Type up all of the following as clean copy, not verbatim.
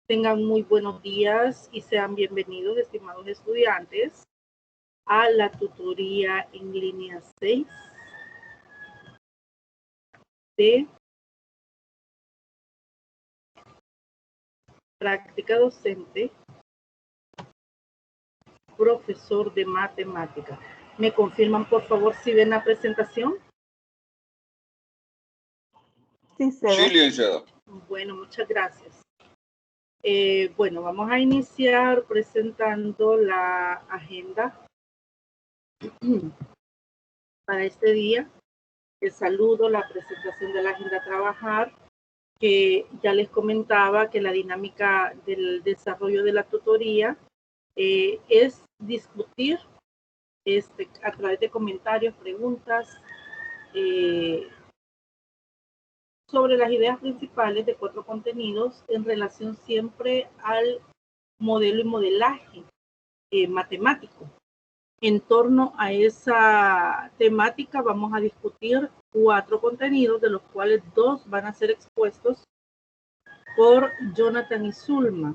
Tengan muy buenos días y sean bienvenidos, estimados estudiantes, a la tutoría en línea 6 de práctica docente, profesor de matemática. ¿Me confirman, por favor, si ven la presentación? Sí, se ve. Sí, licenciada. Bueno, muchas gracias. Bueno, vamos a iniciar presentando la agenda para este día. El saludo, la presentación de la agenda a trabajar, que ya les comentaba que la dinámica del desarrollo de la tutoría es discutir a través de comentarios, preguntas, sobre las ideas principales de 4 contenidos en relación siempre al modelo y modelaje matemático. En torno a esa temática vamos a discutir 4 contenidos, de los cuales 2 van a ser expuestos por Jonathan y Zulma.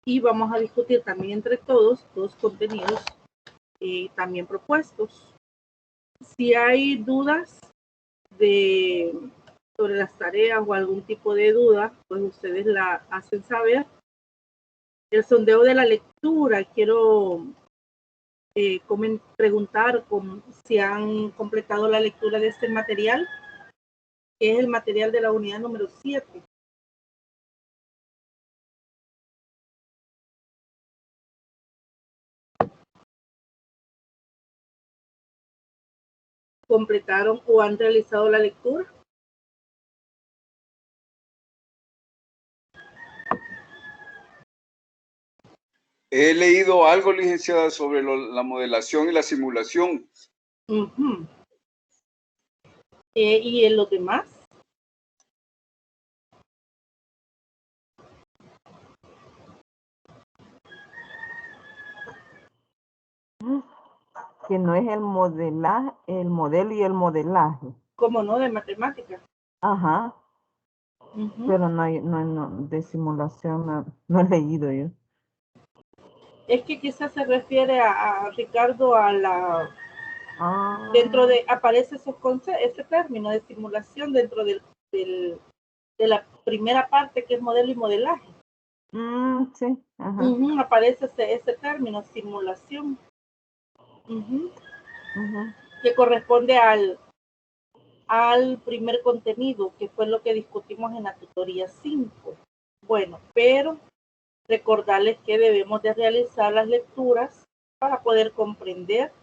Y vamos a discutir también entre todos 2 contenidos también propuestos. Si hay dudas sobre las tareas o algún tipo de duda, pues ustedes la hacen saber. El sondeo de la lectura, quiero preguntar si han completado la lectura de este material, que es el material de la unidad número 7. ¿Completaron o han realizado la lectura? He leído algo, licenciada, sobre la modelación y la simulación. ¿Y en los demás? Que no es el modelaje, el modelo y el modelaje. ¿Cómo no? De matemáticas. Ajá. Pero no, de simulación no he leído yo. Es que quizás se refiere a Ricardo a la... Dentro de, aparece ese término de simulación dentro de la primera parte, que es modelo y modelaje. Sí. Aparece ese término, simulación. Que corresponde al primer contenido, que fue lo que discutimos en la tutoría 5. Bueno, pero recordarles que debemos de realizar las lecturas para poder comprender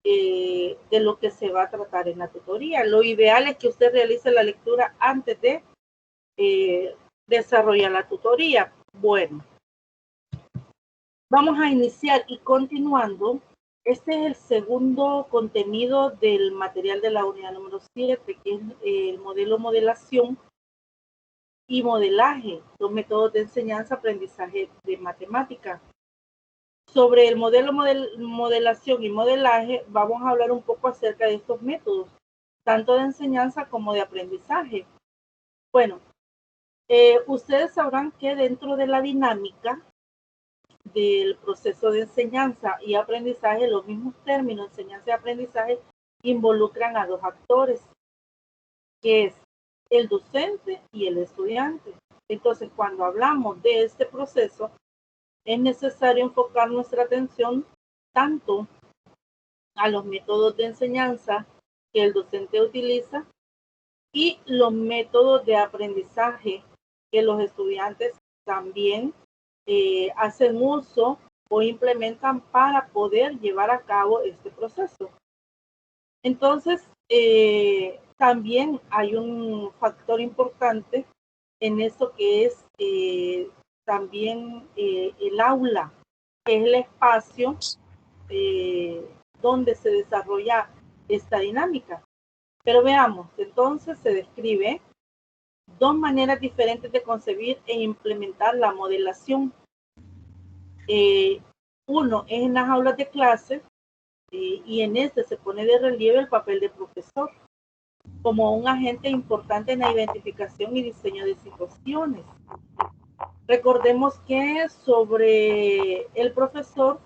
de lo que se va a tratar en la tutoría. Lo ideal es que usted realice la lectura antes de desarrollar la tutoría. Bueno, vamos a iniciar y continuando. Este es el segundo contenido del material de la unidad número 7, que es el modelo, modelación y modelaje, los métodos de enseñanza, aprendizaje de matemática. Sobre el modelo, modelación y modelaje, vamos a hablar un poco acerca de estos métodos, tanto de enseñanza como de aprendizaje. Bueno, ustedes sabrán que dentro de la dinámica del proceso de enseñanza y aprendizaje, los mismos términos, enseñanza y aprendizaje, involucran a 2 actores, que es el docente y el estudiante. Entonces, cuando hablamos de este proceso, es necesario enfocar nuestra atención tanto a los métodos de enseñanza que el docente utiliza y los métodos de aprendizaje que los estudiantes también hacen uso o implementan para poder llevar a cabo este proceso. Entonces, también hay un factor importante en eso, que es también el aula, que es el espacio donde se desarrolla esta dinámica. Pero veamos, entonces se describe 2 maneras diferentes de concebir e implementar la modelación. Uno es en las aulas de clase, y en este se pone de relieve el papel de profesor como un agente importante en la identificación y diseño de situaciones. Recordemos que sobre el profesor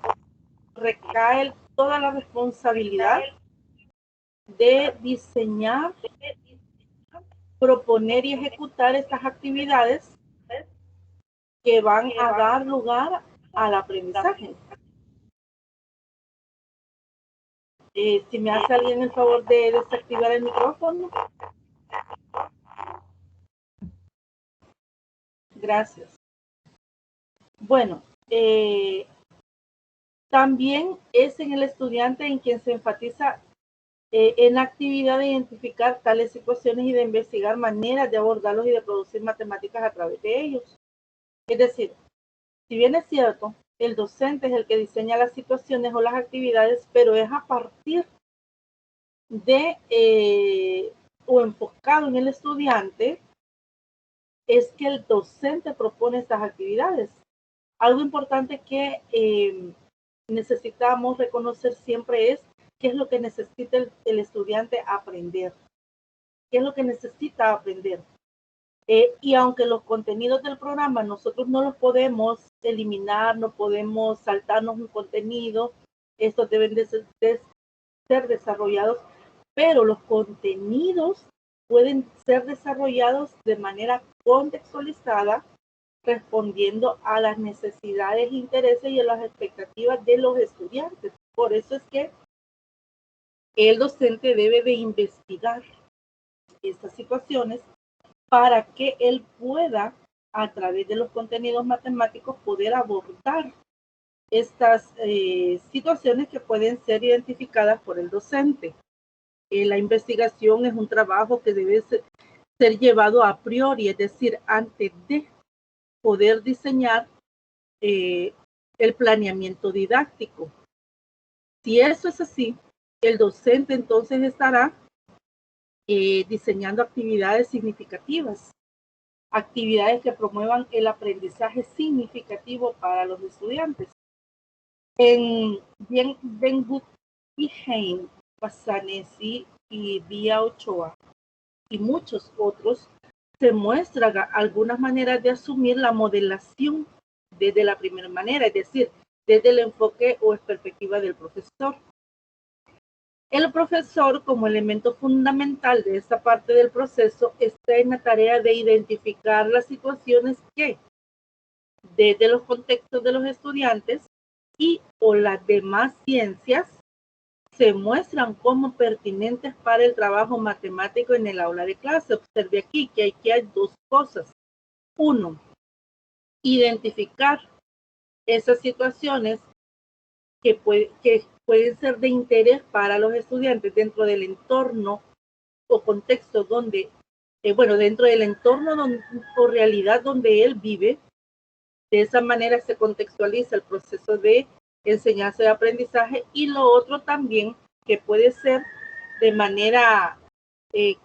recae toda la responsabilidad de diseñar, proponer y ejecutar estas actividades que van a dar lugar al aprendizaje. Si me hace alguien el favor de desactivar el micrófono. Gracias. Bueno, también es en el estudiante en quien se enfatiza en la actividad de identificar tales situaciones y de investigar maneras de abordarlos y de producir matemáticas a través de ellos. Es decir, si bien es cierto, el docente es el que diseña las situaciones o las actividades, pero es a partir de o enfocado en el estudiante, es que el docente propone estas actividades. Algo importante que necesitamos reconocer siempre es qué es lo que necesita el estudiante aprender, qué es lo que necesita aprender. Y aunque los contenidos del programa nosotros no los podemos eliminar, no podemos saltarnos un contenido, estos deben de ser desarrollados, pero los contenidos pueden ser desarrollados de manera contextualizada, respondiendo a las necesidades, intereses y a las expectativas de los estudiantes. Por eso es que el docente debe de investigar estas situaciones para que él pueda, a través de los contenidos matemáticos, poder abordar estas situaciones que pueden ser identificadas por el docente. La investigación es un trabajo que debe ser llevado a priori, es decir, antes de poder diseñar el planeamiento didáctico. Si eso es así, el docente entonces estará diseñando actividades significativas, actividades que promuevan el aprendizaje significativo para los estudiantes. En Ben Guggenheim, Passanesi y Vía Ochoa y muchos otros, se muestran algunas maneras de asumir la modelación desde la primera manera, es decir, desde el enfoque o perspectiva del profesor. El profesor, como elemento fundamental de esta parte del proceso, está en la tarea de identificar las situaciones que, desde los contextos de los estudiantes y o las demás ciencias, se muestran como pertinentes para el trabajo matemático en el aula de clase. Observe aquí que hay dos cosas. Uno, identificar esas situaciones que pueden ser de interés para los estudiantes dentro del entorno o contexto donde, dentro del entorno o realidad donde él vive. De esa manera se contextualiza el proceso de enseñanza y aprendizaje, y lo otro también que puede ser de manera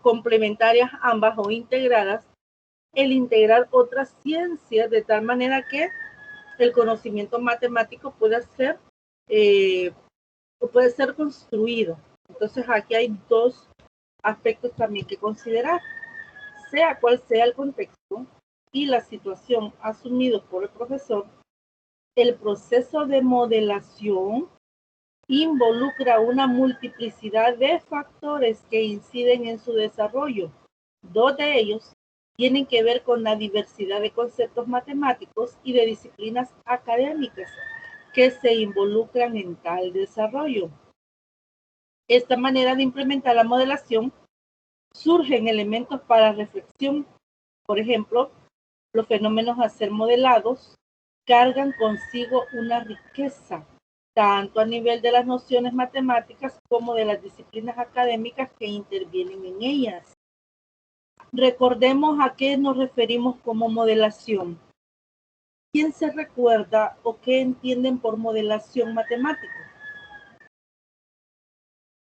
complementaria ambas o integradas, el integrar otras ciencias de tal manera que el conocimiento matemático pueda ser construido. Entonces aquí hay dos aspectos también que considerar. Sea cual sea el contexto y la situación asumido por el profesor, el proceso de modelación involucra una multiplicidad de factores que inciden en su desarrollo. Dos de ellos tienen que ver con la diversidad de conceptos matemáticos y de disciplinas académicas que se involucran en tal desarrollo. Esta manera de implementar la modelación surgen elementos para reflexión. Por ejemplo, los fenómenos a ser modelados cargan consigo una riqueza, tanto a nivel de las nociones matemáticas como de las disciplinas académicas que intervienen en ellas. Recordemos a qué nos referimos como modelación. ¿Quién se recuerda o qué entienden por modelación matemática?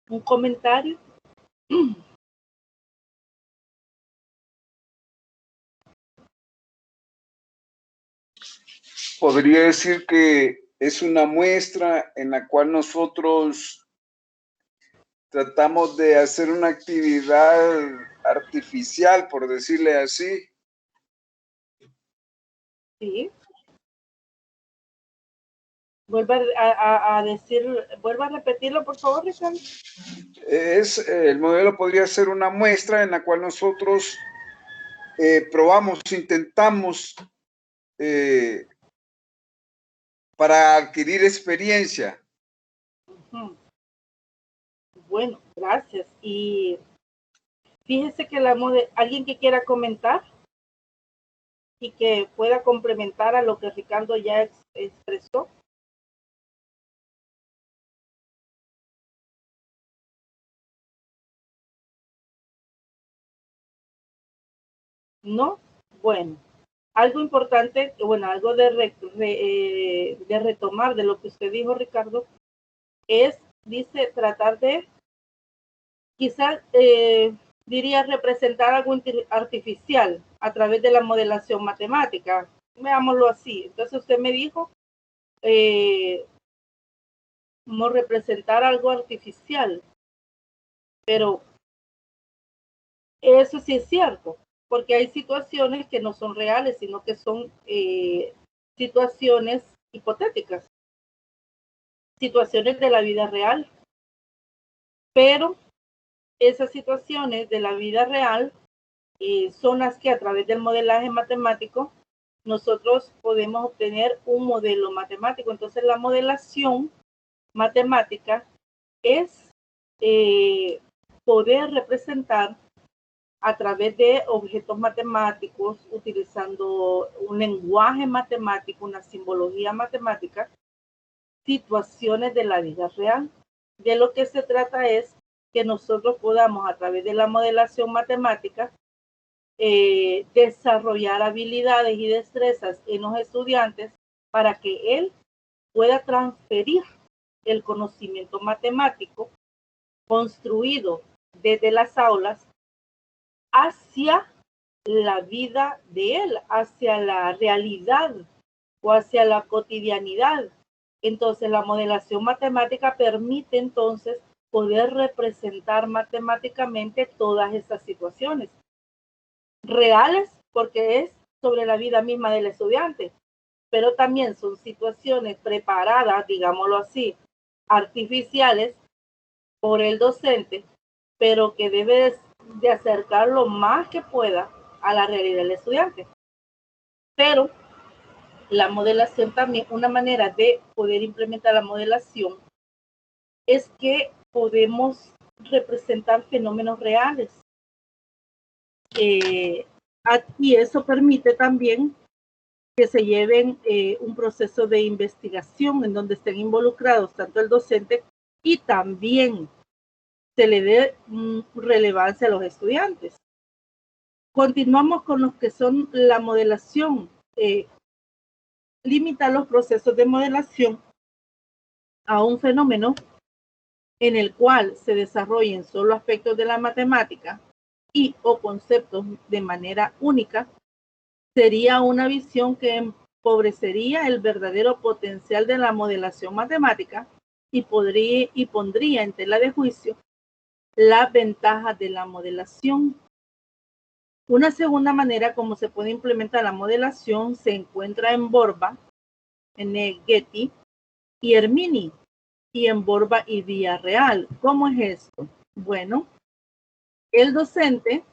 ¿Un comentario? Podría decir que es una muestra en la cual nosotros tratamos de hacer una actividad artificial, por decirle así, Sí. Vuelva a repetirlo, por favor, Ricardo. El modelo podría ser una muestra en la cual nosotros probamos, intentamos para adquirir experiencia. Bueno, gracias. Y fíjese que alguien que quiera comentar y que pueda complementar a lo que Ricardo ya expresó. ¿No? Bueno, algo importante, bueno, algo de retomar de lo que usted dijo, Ricardo, dice, tratar de, quizás, diría, representar algo artificial a través de la modelación matemática. Veámoslo así. Entonces usted me dijo, como representar algo artificial, pero eso sí es cierto, porque hay situaciones que no son reales, sino que son situaciones hipotéticas, situaciones de la vida real. Pero esas situaciones de la vida real son las que a través del modelaje matemático nosotros podemos obtener un modelo matemático. Entonces la modelación matemática es poder representar a través de objetos matemáticos, utilizando un lenguaje matemático, una simbología matemática, situaciones de la vida real. De lo que se trata es que nosotros podamos, a través de la modelación matemática, desarrollar habilidades y destrezas en los estudiantes para que él pueda transferir el conocimiento matemático construido desde las aulas hacia la vida de él, hacia la realidad o hacia la cotidianidad. Entonces, la modelación matemática permite entonces poder representar matemáticamente todas estas situaciones reales, porque es sobre la vida misma del estudiante, pero también son situaciones preparadas, digámoslo así, artificiales por el docente, pero que debe de acercar lo más que pueda a la realidad del estudiante. Pero la modelación también, una manera de poder implementar la modelación es que podemos representar fenómenos reales. Y eso permite también que se lleven un proceso de investigación en donde estén involucrados tanto el docente y también se le dé relevancia a los estudiantes. Continuamos con lo que son la modelación. Limita los procesos de modelación a un fenómeno en el cual se desarrollen solo aspectos de la matemática y o conceptos de manera única, sería una visión que empobrecería el verdadero potencial de la modelación matemática y pondría en tela de juicio las ventajas de la modelación. Una segunda manera como se puede implementar la modelación se encuentra en Borba, en Getty y Hermini, y en Borba y Villarreal. ¿Cómo es esto? Bueno, el docente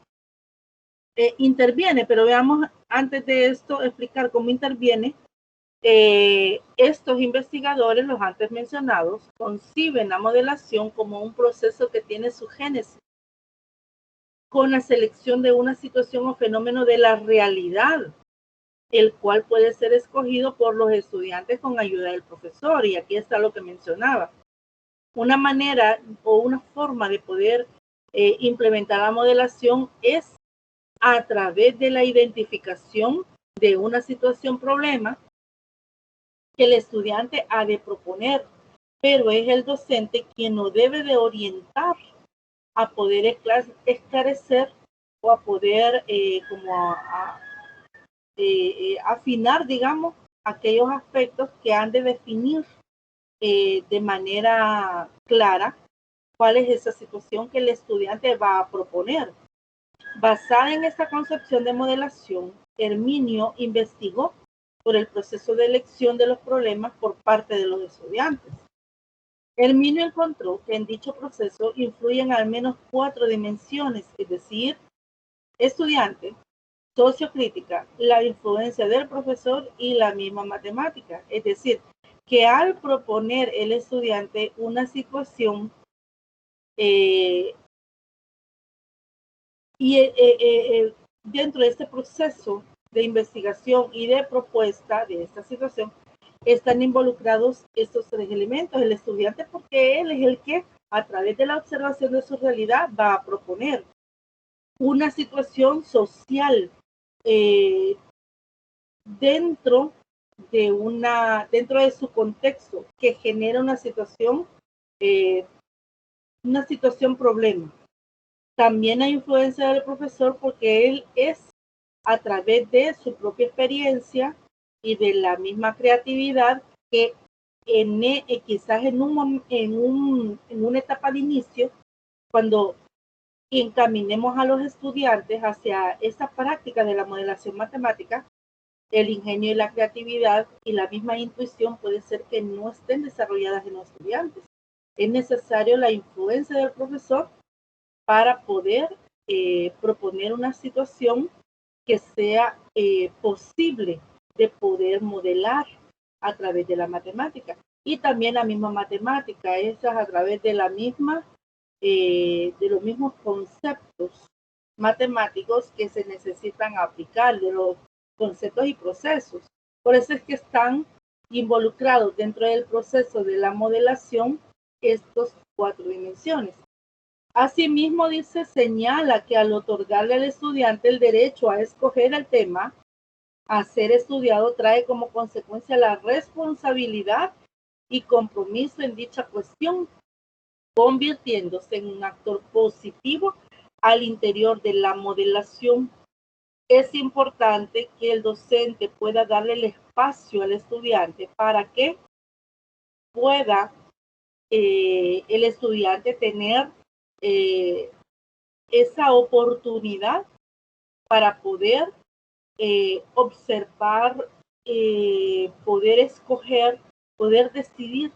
interviene, pero veamos antes de esto explicar cómo interviene. Estos investigadores, los antes mencionados, conciben la modelación como un proceso que tiene su génesis con la selección de una situación o fenómeno de la realidad, el cual puede ser escogido por los estudiantes con ayuda del profesor. Y aquí está lo que mencionaba. Una manera o una forma de poder implementar la modelación es a través de la identificación de una situación problema que el estudiante ha de proponer, pero es el docente quien lo debe de orientar a poder esclarecer o a poder afinar, digamos, aquellos aspectos que han de definir de manera clara cuál es esa situación que el estudiante va a proponer. Basada en esta concepción de modelación, Herminio investigó por el proceso de elección de los problemas por parte de los estudiantes. Herminio encontró que en dicho proceso influyen al menos 4 dimensiones, es decir, estudiante, sociocrítica, la influencia del profesor y la misma matemática. Es decir, que al proponer el estudiante una situación dentro de este proceso de investigación y de propuesta de esta situación, están involucrados estos 3 elementos, el estudiante, porque él es el que a través de la observación de su realidad va a proponer una situación social dentro de su contexto que genera una situación problema. También hay influencia del profesor porque él es a través de su propia experiencia y de la misma creatividad que quizás en una etapa de inicio, cuando encaminemos a los estudiantes hacia esa práctica de la modelación matemática, el ingenio y la creatividad y la misma intuición puede ser que no estén desarrolladas en los estudiantes. Es necesario la influencia del profesor para poder proponer una situación que sea posible de poder modelar a través de la matemática. Y también la misma matemática, esas a través de la misma, de los mismos conceptos matemáticos que se necesitan aplicar, de los conceptos y procesos. Por eso es que están involucrados dentro del proceso de la modelación estos 4 dimensiones. Asimismo, señala que al otorgarle al estudiante el derecho a escoger el tema a ser estudiado, trae como consecuencia la responsabilidad y compromiso en dicha cuestión, convirtiéndose en un actor positivo al interior de la modelación. Es importante que el docente pueda darle el espacio al estudiante para que pueda el estudiante tener esa oportunidad para poder observar, poder escoger, poder decidir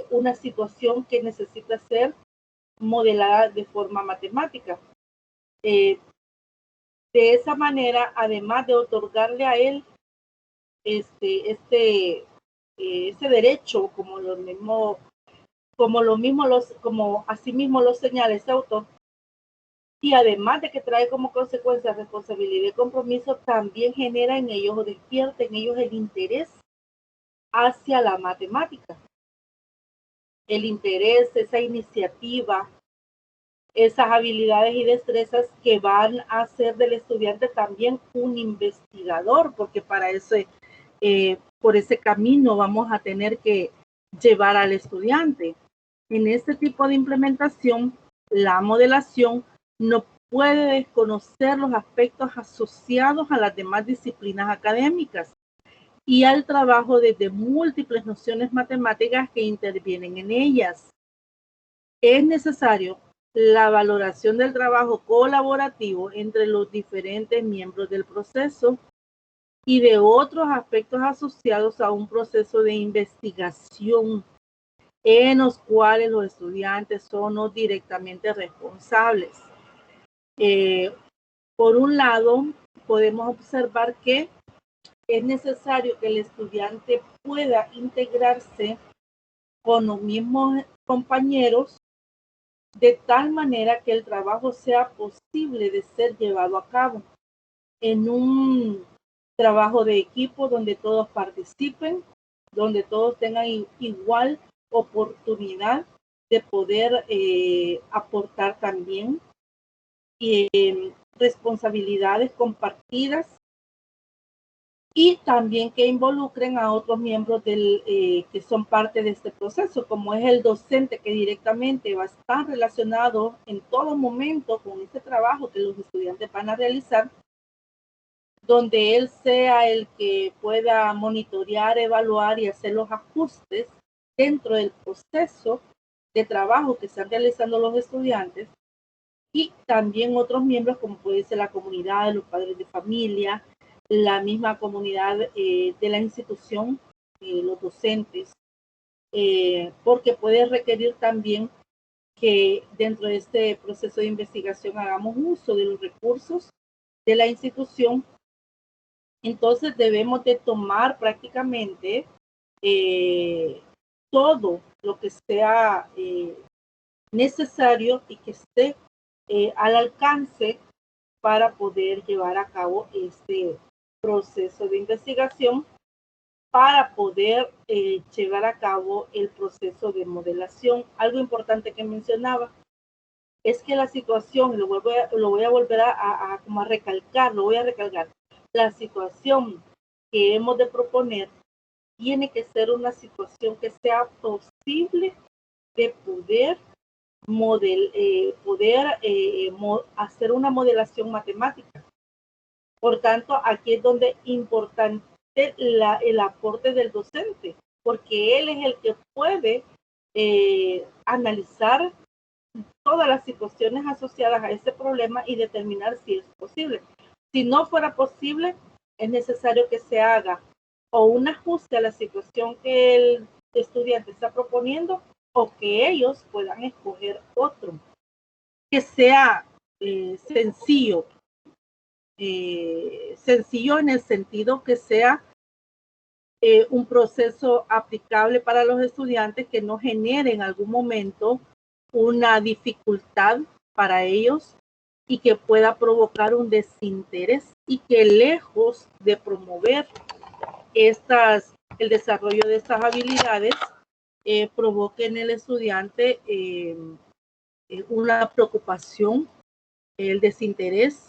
una situación que necesita ser modelada de forma matemática. De esa manera, además de otorgarle a él ese derecho, como asimismo lo señala este autor, y además de que trae como consecuencia responsabilidad y compromiso, también genera en ellos o despierta en ellos el interés hacia la matemática. El interés, esa iniciativa, esas habilidades y destrezas que van a hacer del estudiante también un investigador, porque para eso, por ese camino vamos a tener que llevar al estudiante. En este tipo de implementación, la modelación no puede desconocer los aspectos asociados a las demás disciplinas académicas y al trabajo desde múltiples nociones matemáticas que intervienen en ellas. Es necesario la valoración del trabajo colaborativo entre los diferentes miembros del proceso y de otros aspectos asociados a un proceso de investigación en los cuales los estudiantes son los directamente responsables. Por un lado, podemos observar que es necesario que el estudiante pueda integrarse con los mismos compañeros de tal manera que el trabajo sea posible de ser llevado a cabo en un trabajo de equipo donde todos participen, donde todos tengan igual oportunidad de poder aportar también responsabilidades compartidas y también que involucren a otros miembros que son parte de este proceso, como es el docente que directamente va a estar relacionado en todo momento con este trabajo que los estudiantes van a realizar, donde él sea el que pueda monitorear, evaluar y hacer los ajustes dentro del proceso de trabajo que están realizando los estudiantes, y también otros miembros como puede ser la comunidad, los padres de familia, la misma comunidad de la institución, los docentes, porque puede requerir también que dentro de este proceso de investigación hagamos uso de los recursos de la institución. Entonces debemos de tomar prácticamente todo lo que sea necesario y que esté al alcance para poder llevar a cabo este proceso de investigación, para poder llevar a cabo el proceso de modelación. Algo importante que mencionaba es que la situación, lo voy a volver a recalcar, lo voy a recalcar, la situación que hemos de proponer tiene que ser una situación que sea posible de poder hacer una modelación matemática. Por tanto, aquí es donde es importante el aporte del docente, porque él es el que puede analizar todas las situaciones asociadas a ese problema y determinar si es posible. Si no fuera posible, es necesario que se haga o un ajuste a la situación que el estudiante está proponiendo, o que ellos puedan escoger otro que sea sencillo en el sentido que sea un proceso aplicable para los estudiantes, que no genere en algún momento una dificultad para ellos y que pueda provocar un desinterés, y que lejos de promover el desarrollo de estas habilidades, provoque en el estudiante una preocupación, el desinterés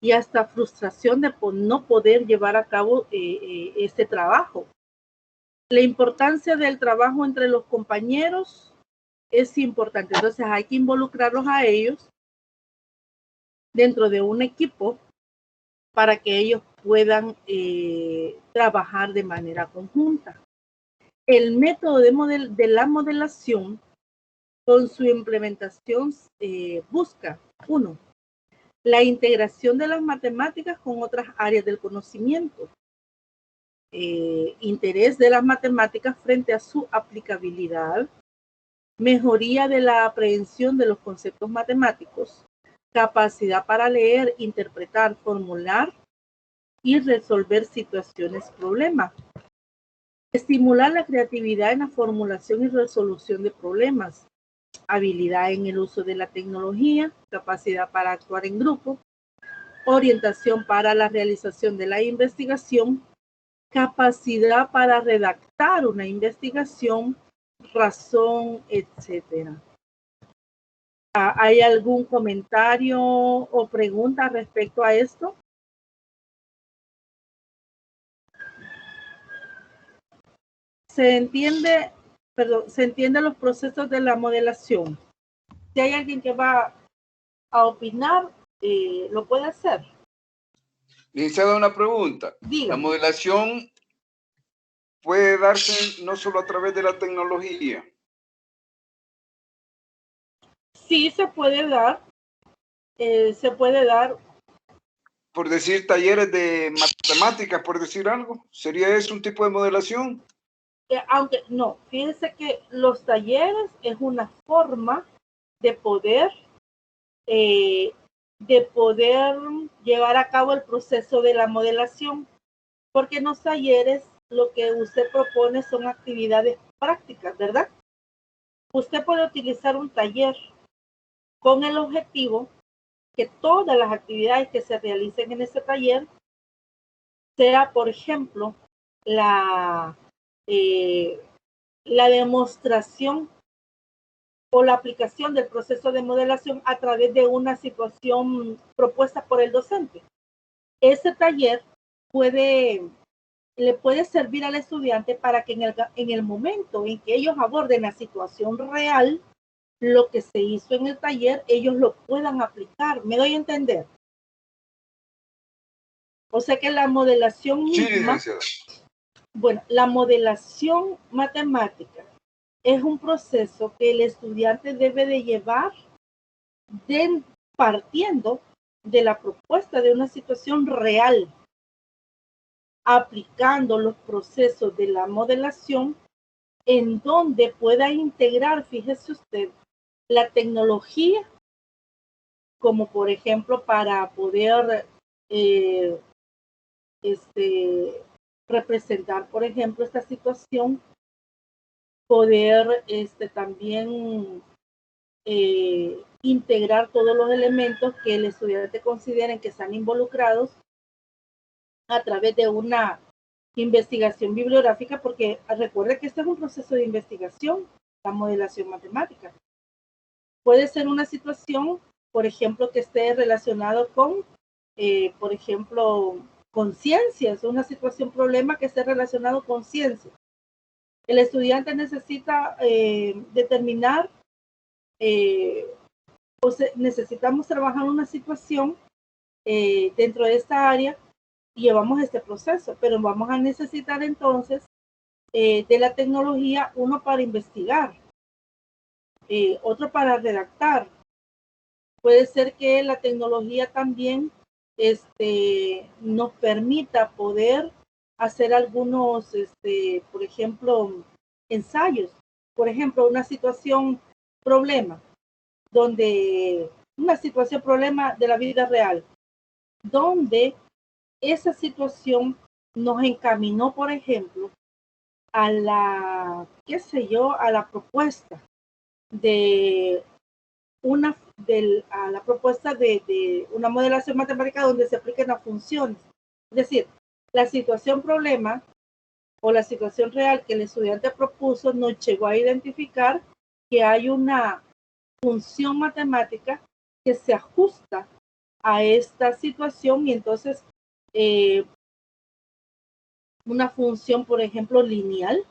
y hasta frustración de no poder llevar a cabo este trabajo. La importancia del trabajo entre los compañeros es importante, entonces hay que involucrarlos a ellos dentro de un equipo para que ellos puedan trabajar de manera conjunta. El método de la modelación, con su implementación, busca, 1, la integración de las matemáticas con otras áreas del conocimiento, interés de las matemáticas frente a su aplicabilidad, mejoría de la aprehensión de los conceptos matemáticos, capacidad para leer, interpretar, formular y resolver situaciones problema. Estimular la creatividad en la formulación y resolución de problemas, habilidad en el uso de la tecnología, capacidad para actuar en grupo, orientación para la realización de la investigación, capacidad para redactar una investigación, razón, etcétera. ¿Hay algún comentario o pregunta respecto a esto? ¿Se entiende los procesos de la modelación? Si hay alguien que va a opinar, lo puede hacer. Licenciada, una pregunta. Dígame. La modelación puede darse no solo a través de la tecnología. Sí, se puede dar. Por decir, talleres de matemáticas, por decir algo. ¿Sería eso un tipo de modelación? Aunque no, fíjense que los talleres es una forma de poder llevar a cabo el proceso de la modelación, porque en los talleres lo que usted propone son actividades prácticas, ¿verdad? Usted puede utilizar un taller con el objetivo que todas las actividades que se realicen en ese taller sea, por ejemplo, la demostración o la aplicación del proceso de modelación a través de una situación propuesta por el docente. Ese taller le puede servir al estudiante para que en el momento en que ellos aborden la situación real, lo que se hizo en el taller, ellos lo puedan aplicar. ¿Me doy a entender? O sea que la modelación misma, bueno, la modelación matemática es un proceso que el estudiante debe de llevar partiendo de la propuesta de una situación real. aplicando los procesos de la modelación en donde pueda integrar, fíjese usted, la tecnología, como por ejemplo para poder representar, por ejemplo, esta situación, poder también integrar todos los elementos que el estudiante considere que están involucrados a través de una investigación bibliográfica, porque recuerde que este es un proceso de investigación, la modelación matemática. Puede ser una situación, por ejemplo, que esté relacionado con, por ejemplo, con ciencias, una situación, problema que esté relacionado con ciencias. El estudiante necesita determinar, necesitamos trabajar una situación dentro de esta área y llevamos este proceso, pero vamos a necesitar entonces de la tecnología, uno para investigar, otro para redactar. Puede ser que la tecnología también nos permita poder hacer algunos, por ejemplo, ensayos. Por ejemplo, una situación problema, una situación problema de la vida real, donde esa situación nos encaminó, por ejemplo, a la, a la propuesta de a la propuesta de una modelación matemática donde se apliquen las funciones. Es decir, la situación problema o la situación real que el estudiante propuso nos llegó a identificar que hay una función matemática que se ajusta a esta situación y entonces una función, por ejemplo, lineal,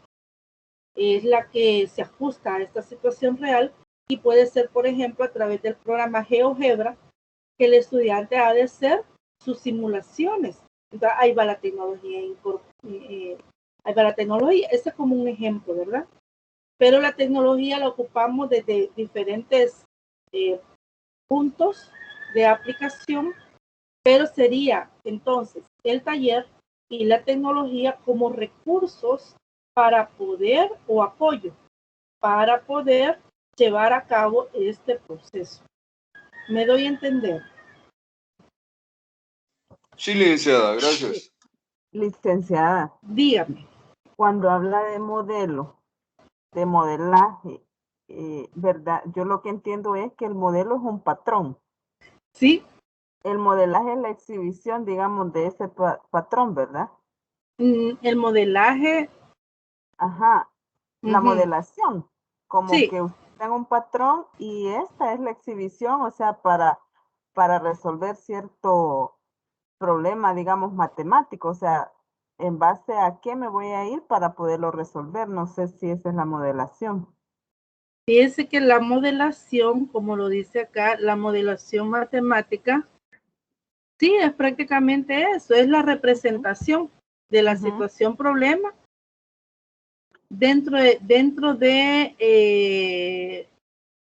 es la que se ajusta a esta situación real y puede ser, por ejemplo, a través del programa GeoGebra, que el estudiante ha de hacer sus simulaciones. Entonces, ahí va la tecnología, ahí va la tecnología. Ese es como un ejemplo, ¿verdad? Pero la tecnología la ocupamos desde diferentes puntos de aplicación, pero sería entonces el taller y la tecnología como recursos para poder, o apoyo, para poder llevar a cabo este proceso. ¿Me doy a entender? Sí, licenciada, gracias. Licenciada. Dígame. Cuando habla de modelo, de modelaje, ¿verdad? Yo lo que entiendo es que el modelo es un patrón. Sí. El modelaje es la exhibición, digamos, de ese patrón, ¿verdad? El modelaje. Ajá, la modelación, como sí. que usted tenga un patrón y esta es la exhibición, o sea, para resolver cierto problema, digamos, matemático, o sea, en base a qué me voy a ir para poderlo resolver. No sé si esa es la modelación. Fíjese que la modelación, como lo dice acá, la modelación matemática, sí, es prácticamente eso, es la representación de la situación problema dentro de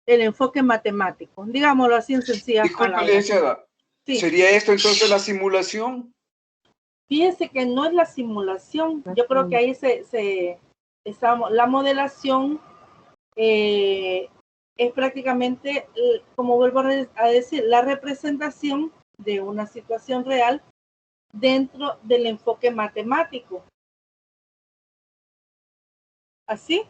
el enfoque matemático, digámoslo así en sencillas palabras. Licenciada, sí. ¿Sería esto entonces la simulación? Fíjese que no es la simulación, yo creo que ahí la modelación es prácticamente, como vuelvo a decir, la representación de una situación real dentro del enfoque matemático. Así,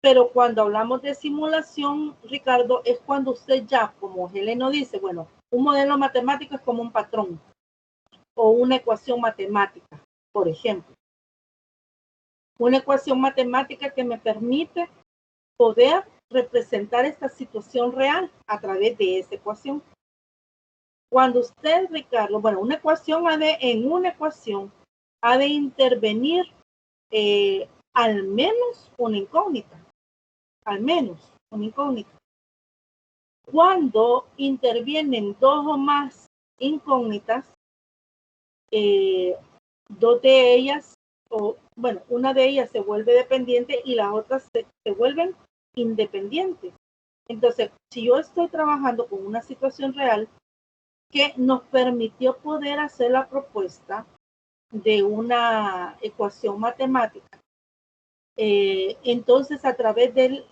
pero cuando hablamos de simulación, Ricardo, es cuando usted ya, como Helen nos dice, bueno, un modelo matemático es como un patrón o una ecuación matemática, por ejemplo. Una ecuación matemática que me permite poder representar esta situación real a través de esa ecuación. Cuando usted, Ricardo, bueno, en una ecuación ha de intervenir al menos una incógnita. Al menos una incógnita. Cuando intervienen dos o más incógnitas, dos de ellas, una de ellas se vuelve dependiente y las otras se vuelven independientes. Entonces, si yo estoy trabajando con una situación real que nos permitió poder hacer la propuesta de una ecuación matemática, entonces a través del,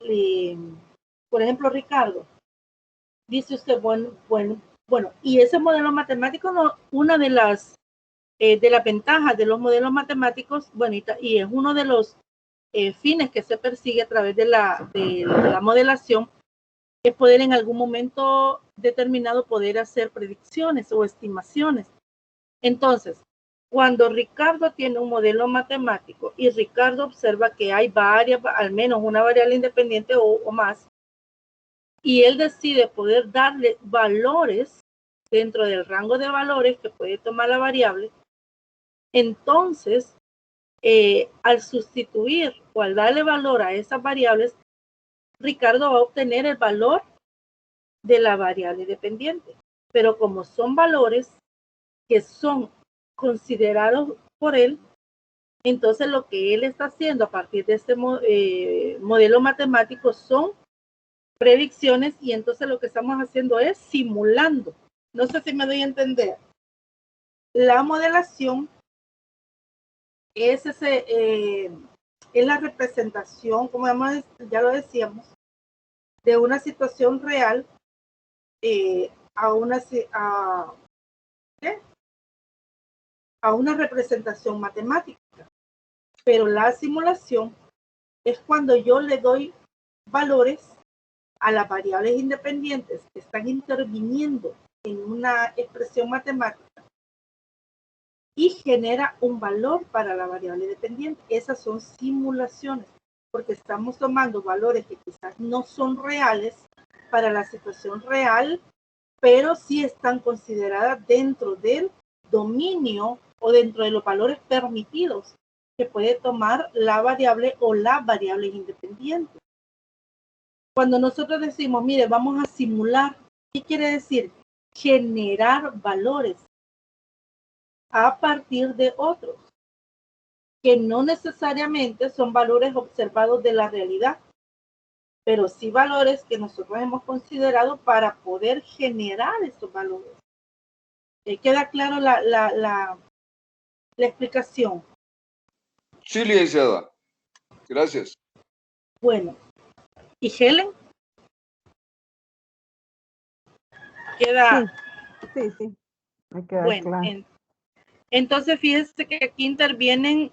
por ejemplo, Ricardo, dice usted, bueno, y ese modelo matemático, no, una de las ventajas de los modelos matemáticos, bueno, y es uno de los fines que se persigue a través de la modelación, es poder en algún momento determinado poder hacer predicciones o estimaciones. Entonces, cuando Ricardo tiene un modelo matemático y Ricardo observa que hay varias, al menos una variable independiente o más, y él decide poder darle valores dentro del rango de valores que puede tomar la variable, entonces, al sustituir o al darle valor a esas variables, Ricardo va a obtener el valor de la variable dependiente. Pero como son valores que son considerados por él, entonces lo que él está haciendo a partir de este modelo matemático son predicciones, y entonces lo que estamos haciendo es simulando. No sé si me doy a entender. La modelación es la representación, como ya lo decíamos, de una situación real a una representación matemática. Pero la simulación es cuando yo le doy valores a las variables independientes que están interviniendo en una expresión matemática y genera un valor para la variable dependiente. Esas son simulaciones, porque estamos tomando valores que quizás no son reales para la situación real, pero sí están consideradas dentro del dominio o dentro de los valores permitidos que puede tomar la variable o las variables independientes. Cuando nosotros decimos, mire, vamos a simular, ¿qué quiere decir? Generar valores a partir de otros, que no necesariamente son valores observados de la realidad, pero sí valores que nosotros hemos considerado para poder generar esos valores. ¿Queda claro la explicación? Sí, licenciada. Gracias. Bueno, ¿y Helen? ¿Queda? Sí. Me queda bueno, claro. Entonces, fíjense que aquí intervienen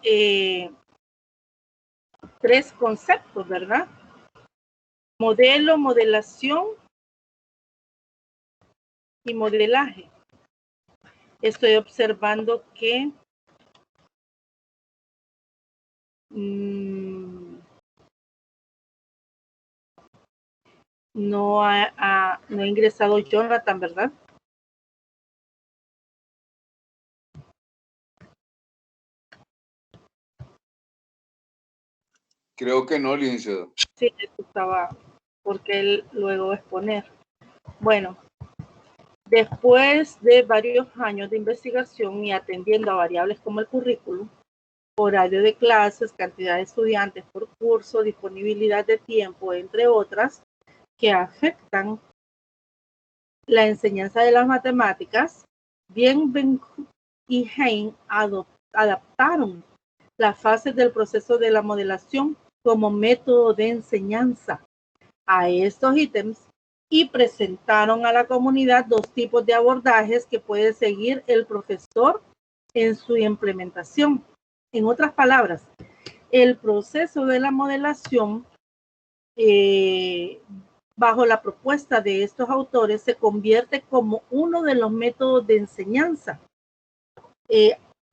tres conceptos, ¿verdad? Modelo, modelación y modelaje. Estoy observando que no ha ingresado Jonathan, ¿verdad? Creo que no, licenciado. Sí, estaba, porque él luego va a exponer. Bueno, después de varios años de investigación y atendiendo a variables como el currículum, horario de clases, cantidad de estudiantes por curso, disponibilidad de tiempo, entre otras, que afectan la enseñanza de las matemáticas, Bienvenue y Hein adaptaron las fases del proceso de la modelación como método de enseñanza a estos ítems y presentaron a la comunidad dos tipos de abordajes que puede seguir el profesor en su implementación. En otras palabras, el proceso de la modelación bajo la propuesta de estos autores se convierte como uno de los métodos de enseñanza,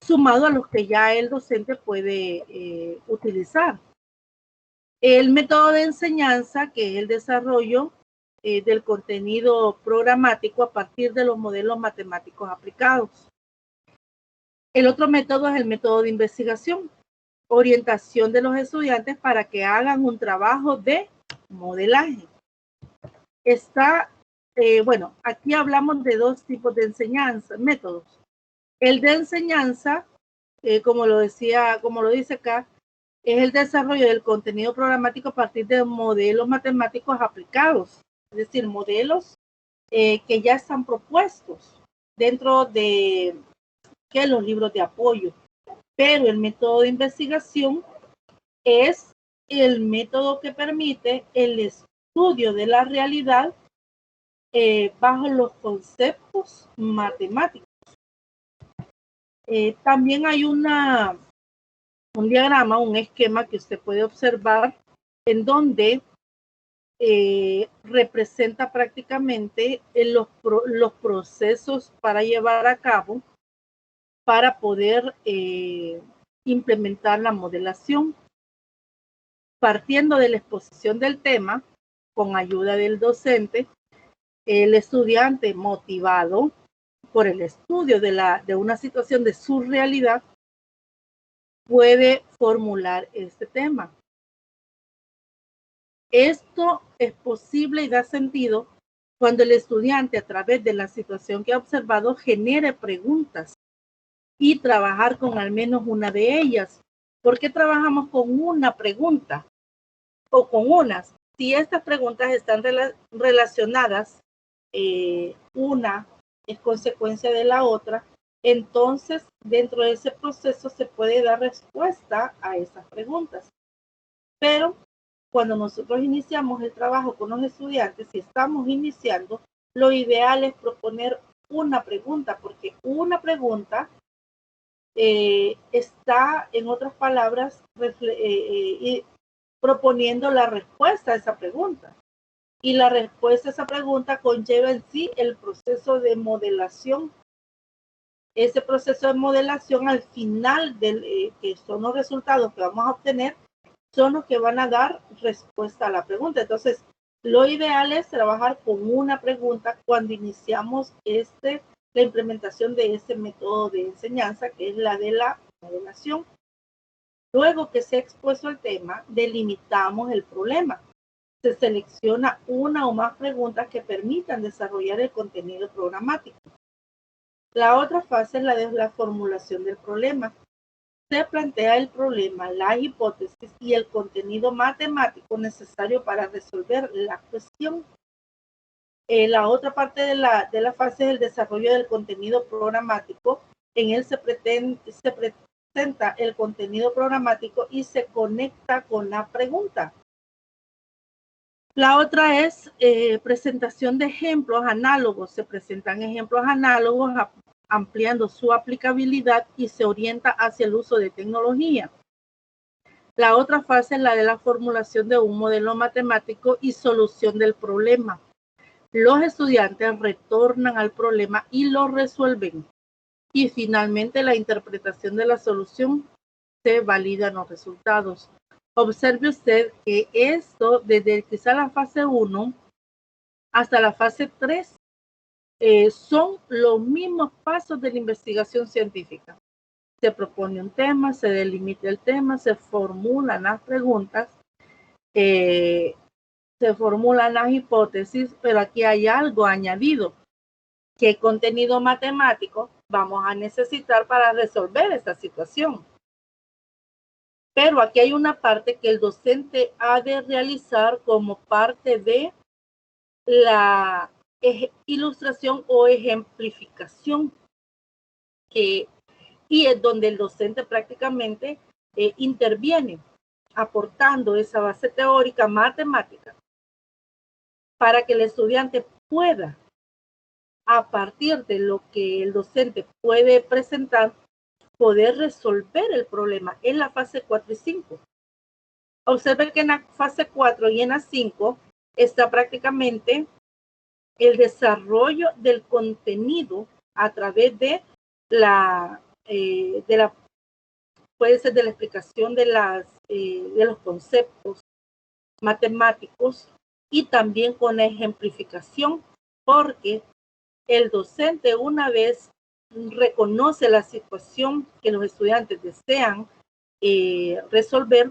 sumado a los que ya el docente puede utilizar. El método de enseñanza, que es el desarrollo del contenido programático a partir de los modelos matemáticos aplicados. El otro método es el método de investigación, orientación de los estudiantes para que hagan un trabajo de modelaje. Bueno, aquí hablamos de dos tipos de enseñanza, métodos. El de enseñanza, como lo dice acá, es el desarrollo del contenido programático a partir de modelos matemáticos aplicados, es decir, modelos que ya están propuestos dentro de los libros de apoyo pero el método de investigación es el método que permite el estudio de la realidad bajo los conceptos matemáticos. También hay un diagrama, un esquema que usted puede observar en donde representa prácticamente los procesos para llevar a cabo para poder implementar la modelación. Partiendo de la exposición del tema, con ayuda del docente, el estudiante motivado por el estudio de una situación de su realidad puede formular este tema. Esto es posible y da sentido cuando el estudiante, a través de la situación que ha observado, genere preguntas y trabajar con al menos una de ellas. ¿Por qué trabajamos con una pregunta o con unas? Si estas preguntas están relacionadas, una es consecuencia de la otra, entonces dentro de ese proceso se puede dar respuesta a esas preguntas. Pero cuando nosotros iniciamos el trabajo con los estudiantes, si estamos iniciando, lo ideal es proponer una pregunta, porque una pregunta está, en otras palabras, proponiendo la respuesta a esa pregunta. Y la respuesta a esa pregunta conlleva en sí el proceso de modelación. Ese proceso de modelación al final, que son los resultados que vamos a obtener, son los que van a dar respuesta a la pregunta. Entonces, lo ideal es trabajar con una pregunta cuando iniciamos la implementación de este método de enseñanza, que es la de la modelación. Luego que se ha expuesto el tema, delimitamos el problema. Se selecciona una o más preguntas que permitan desarrollar el contenido programático. La otra fase es la de la formulación del problema. Se plantea el problema, la hipótesis y el contenido matemático necesario para resolver la cuestión. La otra parte de la fase es el desarrollo del contenido programático. En él se presenta el contenido programático y se conecta con la pregunta. La otra es presentación de ejemplos análogos. Se presentan ejemplos análogos ampliando su aplicabilidad y se orienta hacia el uso de tecnología. La otra fase es la de la formulación de un modelo matemático y solución del problema. Los estudiantes retornan al problema y lo resuelven. Y finalmente la interpretación de la solución, se validan los resultados. Observe usted que esto, desde quizá la fase 1 hasta la fase 3, son los mismos pasos de la investigación científica. Se propone un tema, se delimita el tema, se formulan las preguntas, se formulan las hipótesis, pero aquí hay algo añadido. ¿Qué contenido matemático vamos a necesitar para resolver esta situación? Pero aquí hay una parte que el docente ha de realizar como parte de la ilustración o ejemplificación, y es donde el docente prácticamente interviene, aportando esa base teórica matemática para que el estudiante pueda, a partir de lo que el docente puede presentar, poder resolver el problema en la fase 4 y 5. Observen que en la fase 4 y en la 5 está prácticamente el desarrollo del contenido a través de puede ser de la explicación de los conceptos matemáticos y también con la ejemplificación, porque el docente, una vez reconoce la situación que los estudiantes desean resolver,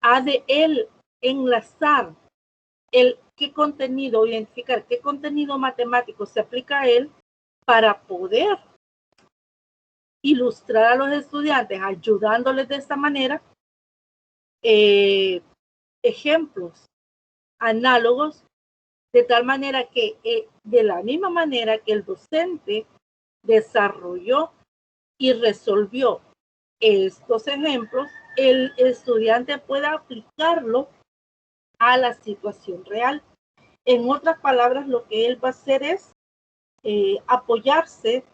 ha de él enlazar qué contenido, identificar qué contenido matemático se aplica a él para poder ilustrar a los estudiantes, ayudándoles de esta manera, ejemplos análogos, de tal manera que de la misma manera que el docente desarrolló y resolvió estos ejemplos, el estudiante pueda aplicarlo a la situación real. En otras palabras, lo que él va a hacer es apoyarse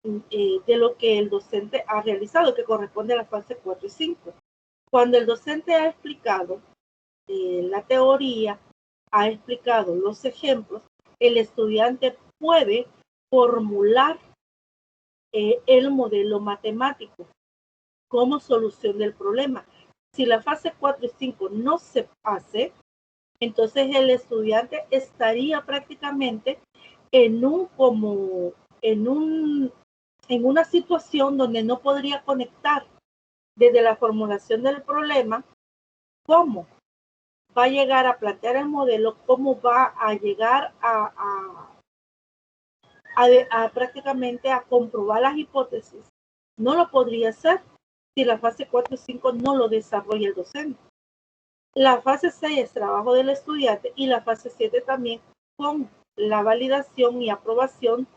de lo que el docente ha realizado, que corresponde a la fase 4 y 5. Cuando el docente ha explicado la teoría, ha explicado los ejemplos, el estudiante puede formular el modelo matemático como solución del problema. Si la fase 4 y 5 no se hace, entonces el estudiante estaría prácticamente en una situación donde no podría conectar desde la formulación del problema cómo va a llegar a plantear el modelo, cómo va a llegar a prácticamente a comprobar las hipótesis. No lo podría hacer si la fase 4 y 5 no lo desarrolla el docente. La fase 6 es trabajo del estudiante y la fase 7 también con la validación y aprobación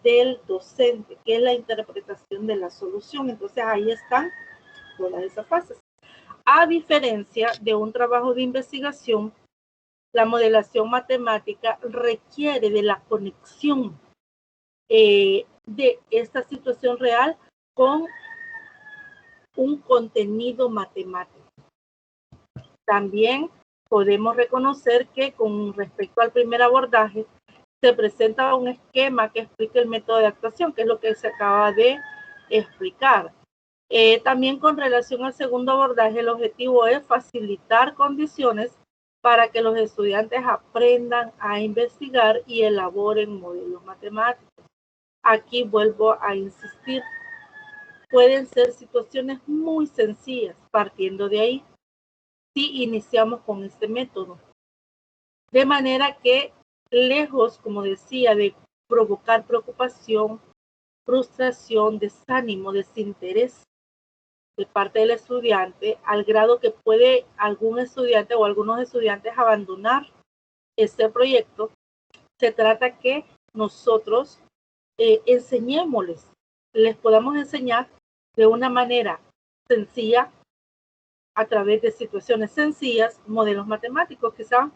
del docente, que es la interpretación de la solución. Entonces ahí están todas esas fases. A diferencia de un trabajo de investigación, la modelación matemática requiere de la conexión de esta situación real con un contenido matemático. También podemos reconocer que con respecto al primer abordaje se presenta un esquema que explica el método de actuación, que es lo que se acaba de explicar. También con relación al segundo abordaje, el objetivo es facilitar condiciones para que los estudiantes aprendan a investigar y elaboren modelos matemáticos. Aquí vuelvo a insistir, pueden ser situaciones muy sencillas partiendo de ahí si iniciamos con este método. De manera que, lejos, como decía, de provocar preocupación, frustración, desánimo, desinterés de parte del estudiante, al grado que puede algún estudiante o algunos estudiantes abandonar este proyecto, se trata que nosotros enseñémosles, les podamos enseñar de una manera sencilla, a través de situaciones sencillas, modelos matemáticos, quizás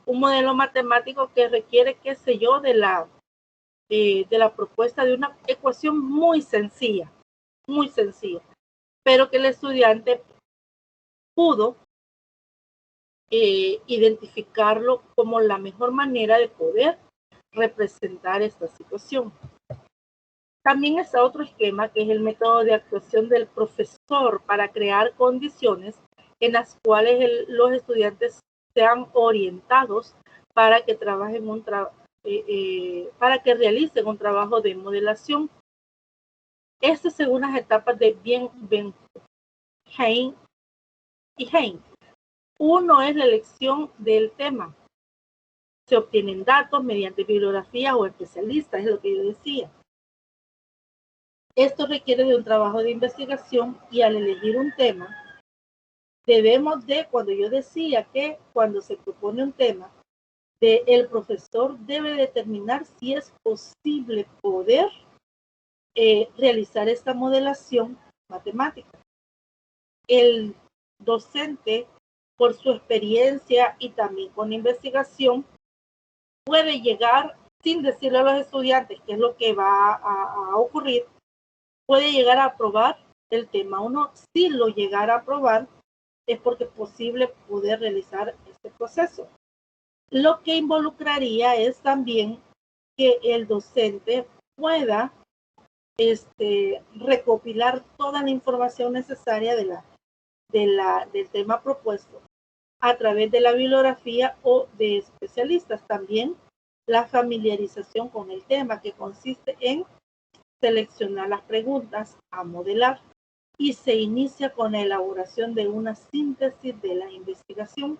un modelo matemático que requiere, qué sé yo, de la propuesta de una ecuación muy sencilla, pero que el estudiante pudo identificarlo como la mejor manera de poder representar esta situación. También está otro esquema que es el método de actuación del profesor para crear condiciones en las cuales los estudiantes sean orientados para que trabajen para que realicen un trabajo de modelación. Estas según las etapas de Hein y Hein. Uno es la elección del tema. Se obtienen datos mediante bibliografía o especialistas, es lo que yo decía. Esto requiere de un trabajo de investigación y al elegir un tema, debemos de, cuando yo decía que cuando se propone un tema, el profesor debe determinar si es posible poder realizar esta modelación matemática. El docente, por su experiencia y también con investigación, puede llegar, sin decirle a los estudiantes qué es lo que va a ocurrir, puede llegar a aprobar el tema. Uno, si lo llegara a aprobar, es porque es posible poder realizar este proceso. Lo que involucraría es también que el docente pueda recopilar toda la información necesaria del tema propuesto a través de la bibliografía o de especialistas. También la familiarización con el tema, que consiste en seleccionar las preguntas a modelar y se inicia con la elaboración de una síntesis de la investigación.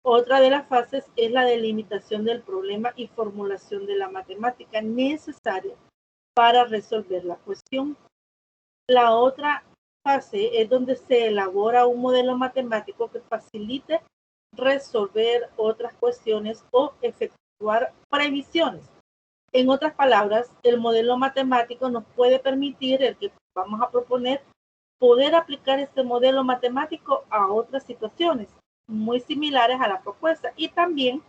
Otra de las fases es la delimitación del problema y formulación de la matemática necesaria para resolver la cuestión. La otra fase es donde se elabora un modelo matemático que facilite resolver otras cuestiones o efectuar previsiones. En otras palabras, el modelo matemático nos puede permitir, el que vamos a proponer, poder aplicar este modelo matemático a otras situaciones muy similares a la propuesta y también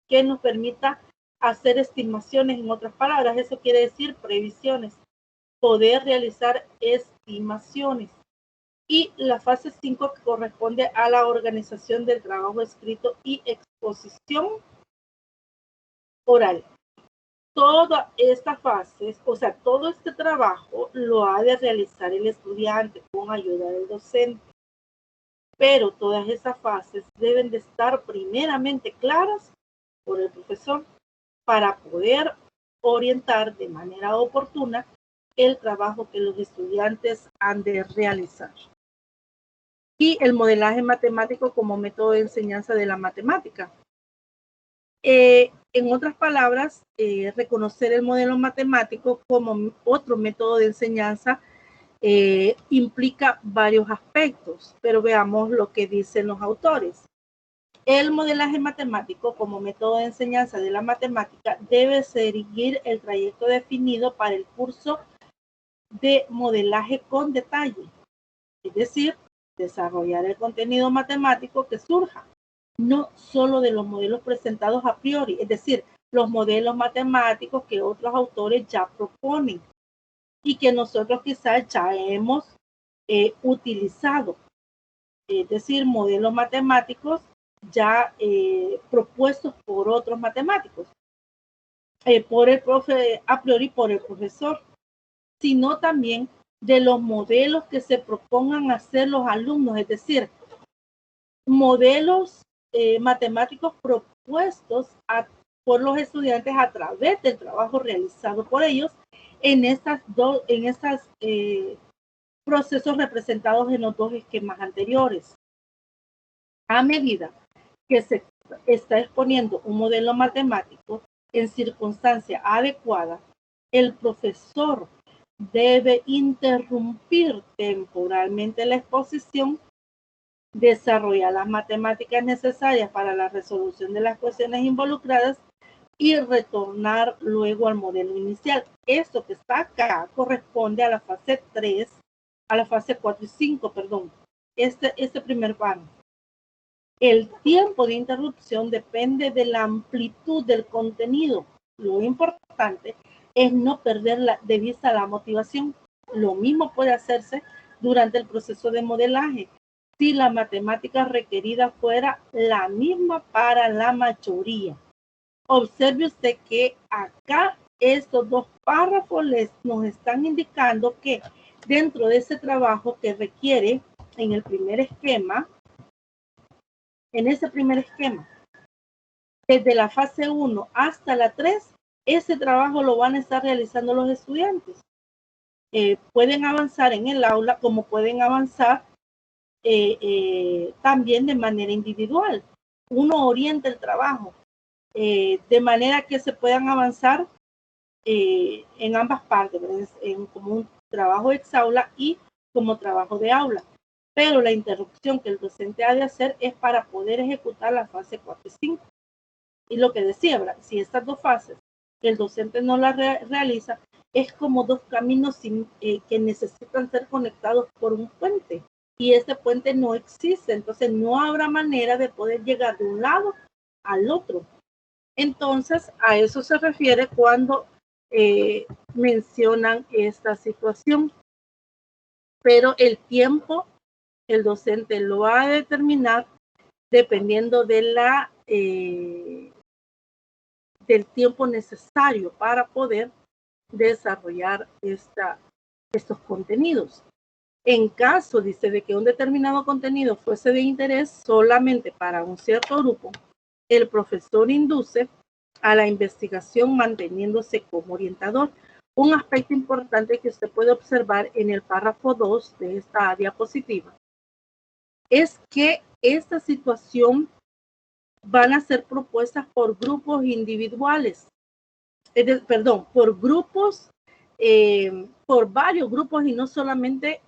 que nos permita hacer estimaciones, en otras palabras, eso quiere decir previsiones, poder realizar estimaciones. Y la fase 5 que corresponde a la organización del trabajo escrito y exposición oral. Todas estas fases, o sea, todo este trabajo lo ha de realizar el estudiante con ayuda del docente. Pero todas esas fases deben de estar primeramente claras por el profesor para poder orientar de manera oportuna el trabajo que los estudiantes han de realizar. Y el modelaje matemático como método de enseñanza de la matemática. En otras palabras, reconocer el modelo matemático como otro método de enseñanza implica varios aspectos, pero veamos lo que dicen los autores. El modelaje matemático como método de enseñanza de la matemática debe seguir el trayecto definido para el curso de modelaje con detalle, es decir, desarrollar el contenido matemático que surja, no solo de los modelos presentados a priori, es decir, los modelos matemáticos que otros autores ya proponen y que nosotros quizás ya hemos utilizado, es decir, modelos matemáticos ya propuestos por otros matemáticos, por el profe, a priori por el profesor, sino también de los modelos que se propongan hacer los alumnos, es decir, modelos matemáticos propuestos por los estudiantes a través del trabajo realizado por ellos en estas procesos representados en los dos esquemas anteriores. A medida que se está exponiendo un modelo matemático en circunstancia adecuada, el profesor debe interrumpir temporalmente la exposición, desarrollar las matemáticas necesarias para la resolución de las cuestiones involucradas y retornar luego al modelo inicial. Esto que está acá corresponde a la fase 3, a la fase 4 y 5, perdón, este primer párrafo. El tiempo de interrupción depende de la amplitud del contenido. Lo importante es no perder de vista la motivación. Lo mismo puede hacerse durante el proceso de modelaje si la matemática requerida fuera la misma para la mayoría. Observe usted que acá estos dos párrafos nos están indicando que dentro de ese trabajo que requiere en el primer esquema, en ese primer esquema, desde la fase 1 hasta la 3, ese trabajo lo van a estar realizando los estudiantes. Pueden avanzar en el aula como pueden avanzar también de manera individual. Uno orienta el trabajo de manera que se puedan avanzar en ambas partes, como un trabajo ex aula y como trabajo de aula. Pero la interrupción que el docente ha de hacer es para poder ejecutar la fase 4 y 5. Y lo que decía, si estas dos fases el docente no las realiza, es como dos caminos que necesitan ser conectados por un puente. Y este puente no existe, entonces no habrá manera de poder llegar de un lado al otro. Entonces, a eso se refiere cuando mencionan esta situación. Pero el tiempo, el docente lo va a determinar dependiendo de del tiempo necesario para poder desarrollar estos contenidos. En caso, dice, de que un determinado contenido fuese de interés solamente para un cierto grupo, el profesor induce a la investigación manteniéndose como orientador. Un aspecto importante que usted puede observar en el párrafo 2 de esta diapositiva es que esta situación van a ser propuestas por grupos individuales, por grupos, por varios grupos y no solamente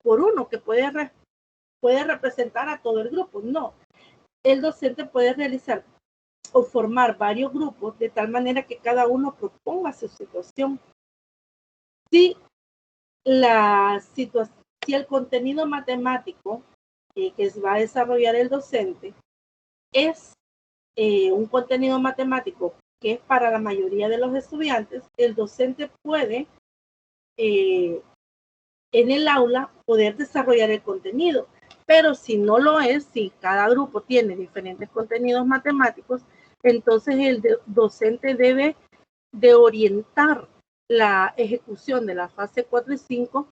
por uno que puede representar a todo el grupo. No, el docente puede realizar o formar varios grupos de tal manera que cada uno proponga su situación. Si la situación, si el contenido matemático que va a desarrollar el docente es un contenido matemático que es para la mayoría de los estudiantes, el docente puede en el aula poder desarrollar el contenido. Pero si no lo es, si cada grupo tiene diferentes contenidos matemáticos, entonces el docente debe de orientar la ejecución de la fase 4 y 5.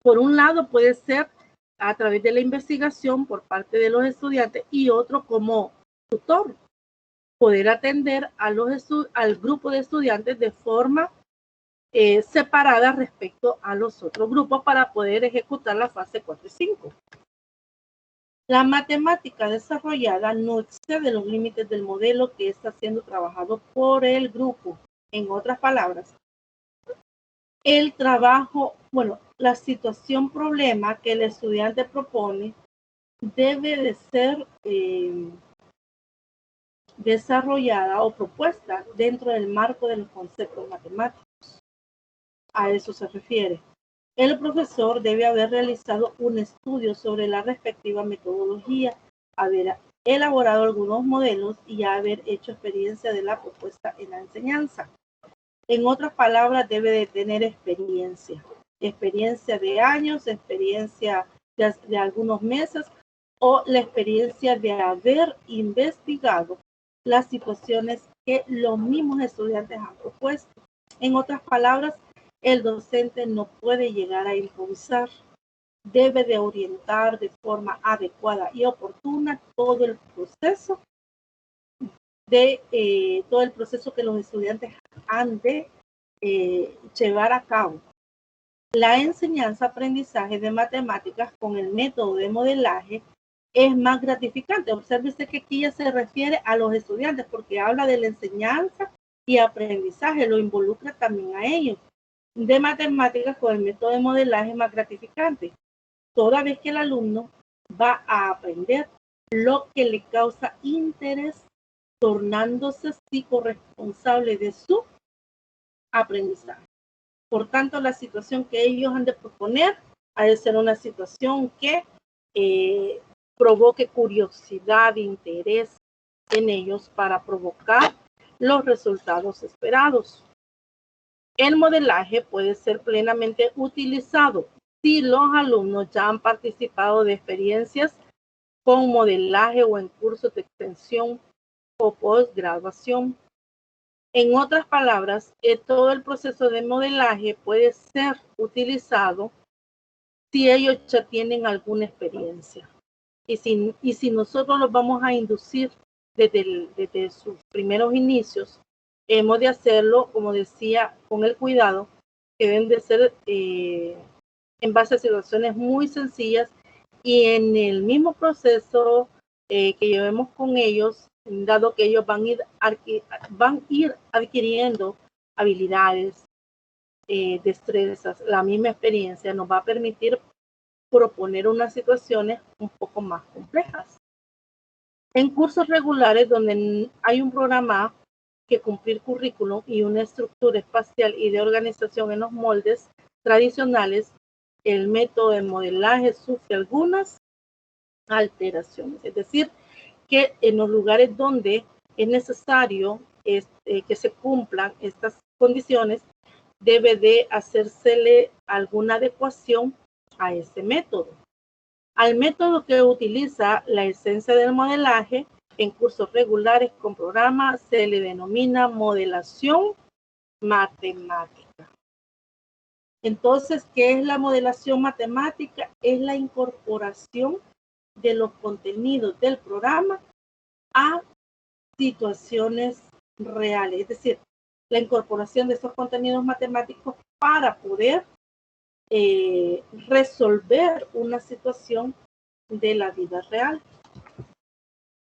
Por un lado puede ser a través de la investigación por parte de los estudiantes y otro como tutor, poder atender al grupo de estudiantes de forma separada respecto a los otros grupos para poder ejecutar la fase 4 y 5. La matemática desarrollada no excede los límites del modelo que está siendo trabajado por el grupo. En otras palabras, el trabajo, la situación problema que el estudiante propone debe de ser desarrollada o propuesta dentro del marco de los conceptos matemáticos. A eso se refiere. El profesor debe haber realizado un estudio sobre la respectiva metodología, haber elaborado algunos modelos y haber hecho experiencia de la propuesta en la enseñanza. En otras palabras, debe de tener experiencia de años, experiencia de algunos meses o la experiencia de haber investigado las situaciones que los mismos estudiantes han propuesto. En otras palabras, el docente no puede llegar a improvisar, debe de orientar de forma adecuada y oportuna todo el proceso que los estudiantes han de llevar a cabo. La enseñanza-aprendizaje de matemáticas con el método de modelaje es más gratificante. Obsérvese que aquí ya se refiere a los estudiantes porque habla de la enseñanza y aprendizaje, lo involucra también a ellos. De matemáticas con el método de modelaje es más gratificante, toda vez que el alumno va a aprender lo que le causa interés, tornándose así corresponsable de su aprendizaje. Por tanto, la situación que ellos han de proponer ha de ser una situación que provoque curiosidad e interés en ellos para provocar los resultados esperados. El modelaje puede ser plenamente utilizado si los alumnos ya han participado de experiencias con modelaje o en cursos de extensión o posgraduación. En otras palabras, todo el proceso de modelaje puede ser utilizado si ellos ya tienen alguna experiencia. Y si nosotros los vamos a inducir desde sus primeros inicios, hemos de hacerlo, como decía, con el cuidado que deben de ser en base a situaciones muy sencillas y en el mismo proceso que llevemos con ellos, dado que ellos van a ir adquiriendo habilidades, destrezas, la misma experiencia nos va a permitir proponer unas situaciones un poco más complejas. En cursos regulares donde hay un programa que cumplir currículum y una estructura espacial y de organización en los moldes tradicionales, el método de modelaje sufre algunas alteraciones. Es decir, que en los lugares donde es necesario que se cumplan estas condiciones, debe de hacérsele alguna adecuación a ese método. Al método que utiliza la esencia del modelaje en cursos regulares con programa se le denomina modelación matemática. Entonces, ¿qué es la modelación matemática? Es la incorporación de los contenidos del programa a situaciones reales, es decir, la incorporación de esos contenidos matemáticos para poder resolver una situación de la vida real.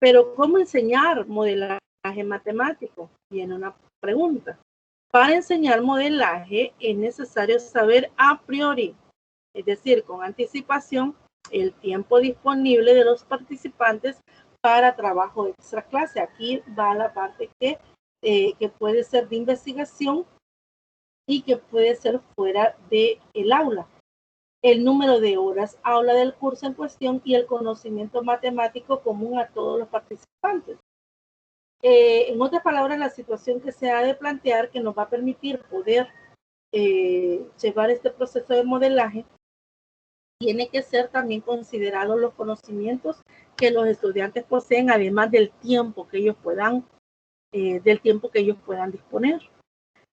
Pero ¿cómo enseñar modelaje matemático? Viene una pregunta. Para enseñar modelaje es necesario saber a priori, es decir, con anticipación, el tiempo disponible de los participantes para trabajo extra clase. Aquí va la parte que puede ser de investigación y que puede ser fuera del aula. el número de horas aula del curso en cuestión y el conocimiento matemático común a todos los participantes. En otras palabras, la situación que se ha de plantear que nos va a permitir poder llevar este proceso de modelaje tiene que ser también considerados los conocimientos que los estudiantes poseen, además del tiempo que ellos puedan disponer.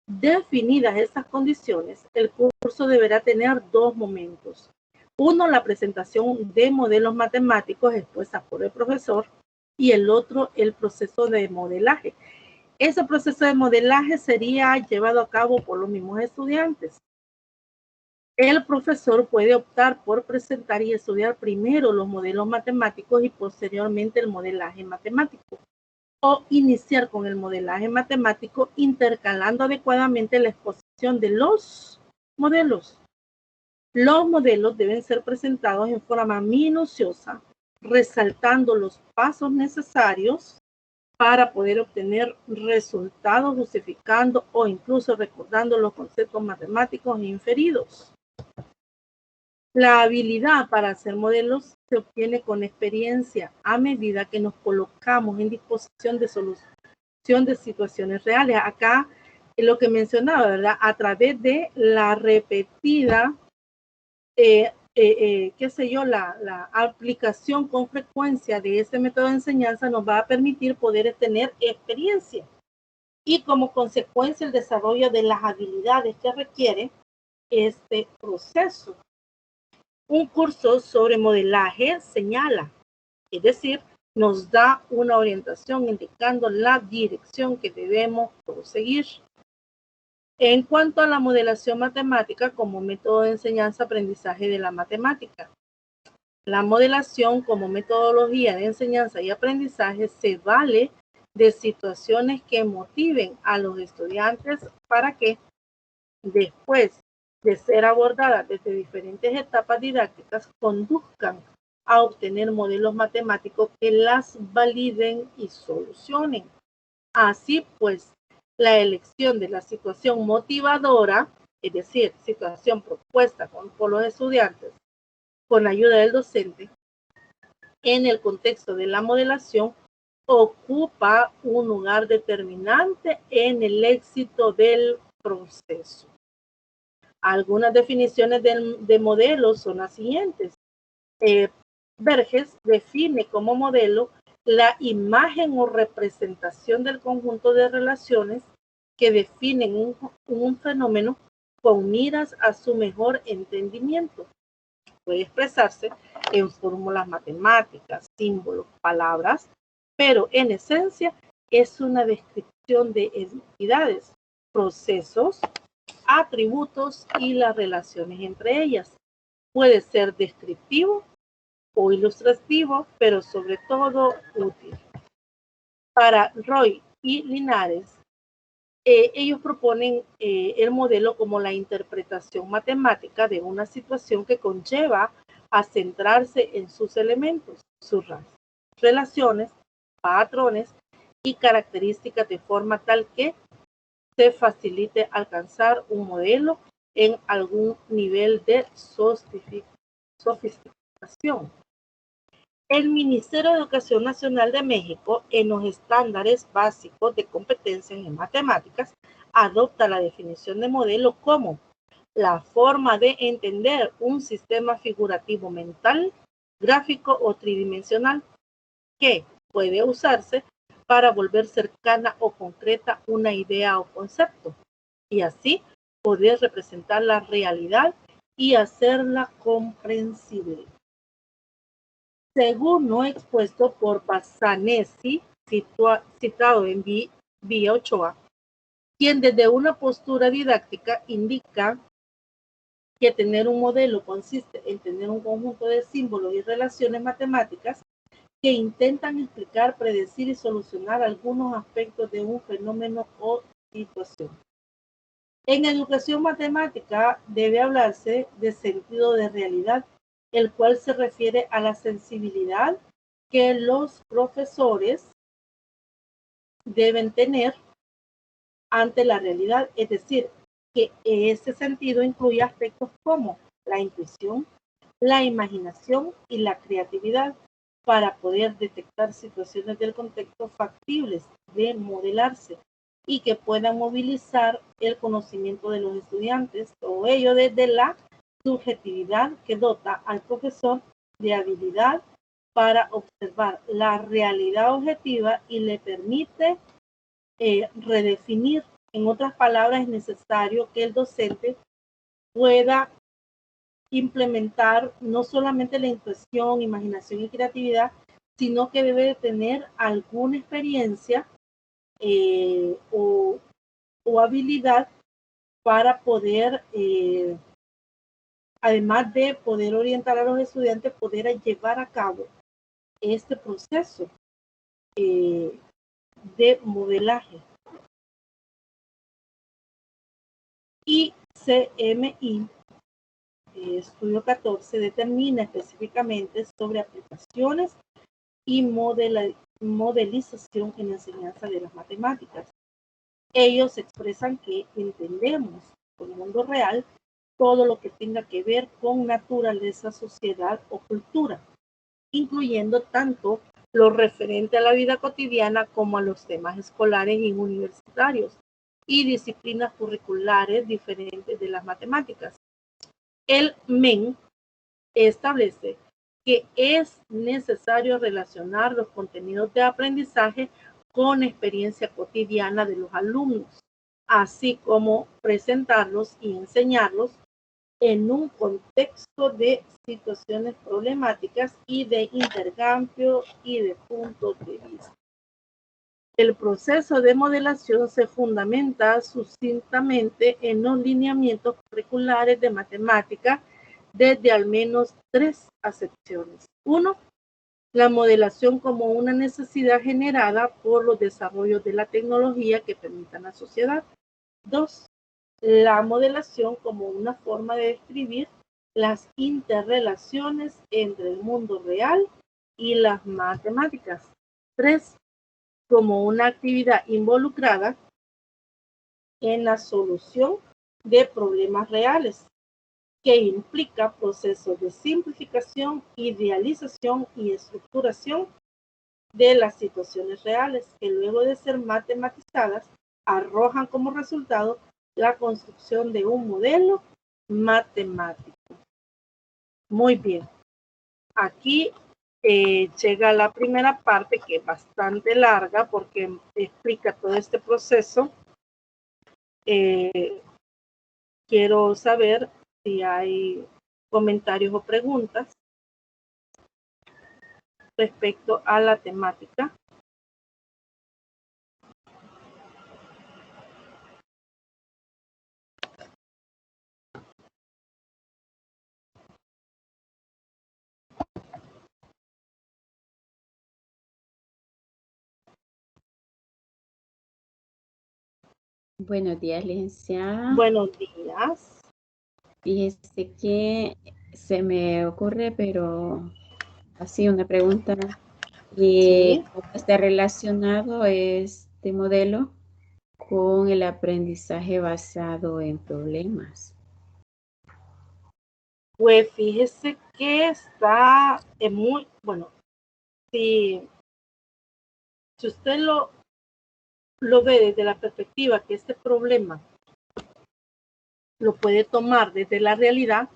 Definidas estas condiciones, el curso deberá tener dos momentos. Uno, la presentación de modelos matemáticos expuestas por el profesor, y el otro, el proceso de modelaje. Ese proceso de modelaje sería llevado a cabo por los mismos estudiantes. El profesor puede optar por presentar y estudiar primero los modelos matemáticos y posteriormente el modelaje matemático, o iniciar con el modelaje matemático intercalando adecuadamente la exposición de los modelos. Los modelos deben ser presentados en forma minuciosa, resaltando los pasos necesarios para poder obtener resultados, justificando o incluso recordando los conceptos matemáticos inferidos. La habilidad para hacer modelos se obtiene con experiencia a medida que nos colocamos en disposición de solución de situaciones reales. Acá lo que mencionaba, ¿verdad? A través de la repetida, la aplicación con frecuencia de este método de enseñanza nos va a permitir poder tener experiencia y como consecuencia el desarrollo de las habilidades que requiere este proceso. Un curso sobre modelaje señala, es decir, nos da una orientación indicando la dirección que debemos proseguir. En cuanto a la modelación matemática como método de enseñanza-aprendizaje de la matemática, la modelación como metodología de enseñanza y aprendizaje se vale de situaciones que motiven a los estudiantes para que después de ser abordadas desde diferentes etapas didácticas, conduzcan a obtener modelos matemáticos que las validen y solucionen. Así pues, la elección de la situación motivadora, es decir, situación propuesta por los estudiantes con ayuda del docente, en el contexto de la modelación, ocupa un lugar determinante en el éxito del proceso. Algunas definiciones de modelos son las siguientes. Verges define como modelo la imagen o representación del conjunto de relaciones que definen un fenómeno con miras a su mejor entendimiento. Puede expresarse en fórmulas matemáticas, símbolos, palabras, pero en esencia es una descripción de entidades, procesos, atributos y las relaciones entre ellas. Puede ser descriptivo o ilustrativo, pero sobre todo útil. Para Roy y Linares, ellos proponen el modelo como la interpretación matemática de una situación que conlleva a centrarse en sus elementos, sus relaciones, patrones y características de forma tal que se facilite alcanzar un modelo en algún nivel de sofisticación. El Ministerio de Educación Nacional de México, en los estándares básicos de competencias en matemáticas, adopta la definición de modelo como la forma de entender un sistema figurativo mental, gráfico o tridimensional que puede usarse para volver cercana o concreta una idea o concepto, y así poder representar la realidad y hacerla comprensible. Según lo expuesto por Bassanesi, citado en Vía Ochoa, quien desde una postura didáctica indica que tener un modelo consiste en tener un conjunto de símbolos y relaciones matemáticas que intentan explicar, predecir y solucionar algunos aspectos de un fenómeno o situación. En educación matemática debe hablarse de sentido de realidad, el cual se refiere a la sensibilidad que los profesores deben tener ante la realidad, es decir, que ese sentido incluye aspectos como la intuición, la imaginación y la creatividad para poder detectar situaciones del contexto factibles de modelarse y que puedan movilizar el conocimiento de los estudiantes, todo ello desde la subjetividad que dota al profesor de habilidad para observar la realidad objetiva y le permite redefinir. En otras palabras, es necesario que el docente pueda implementar no solamente la intuición, imaginación y creatividad, sino que debe de tener alguna experiencia o habilidad para poder, además de poder orientar a los estudiantes, poder llevar a cabo este proceso de modelaje. ICMI, estudio 14, determina específicamente sobre aplicaciones y modelización en la enseñanza de las matemáticas. Ellos expresan que entendemos con el mundo real todo lo que tenga que ver con naturaleza, sociedad o cultura, incluyendo tanto lo referente a la vida cotidiana como a los temas escolares y universitarios y disciplinas curriculares diferentes de las matemáticas. El MEN establece que es necesario relacionar los contenidos de aprendizaje con experiencia cotidiana de los alumnos, así como presentarlos y enseñarlos en un contexto de situaciones problemáticas y de intercambio y de puntos de vista. El proceso de modelación se fundamenta sucintamente en los lineamientos curriculares de matemática desde al menos 3 acepciones. 1. La modelación como una necesidad generada por los desarrollos de la tecnología que permitan la sociedad. 2. La modelación como una forma de describir las interrelaciones entre el mundo real y las matemáticas. 3. Como una actividad involucrada en la solución de problemas reales, que implica procesos de simplificación, idealización y estructuración de las situaciones reales, que luego de ser matematizadas, arrojan como resultado la construcción de un modelo matemático. Muy bien. Aquí llega la primera parte, que es bastante larga porque explica todo este proceso. Quiero saber si hay comentarios o preguntas respecto a la temática. Buenos días, licenciada. Buenos días. Fíjese que se me ocurre, pero así una pregunta. Sí. ¿Cómo está relacionado este modelo con el aprendizaje basado en problemas? Pues fíjese que está muy, bueno, si usted lo ve desde la perspectiva que este problema lo puede tomar desde la realidad,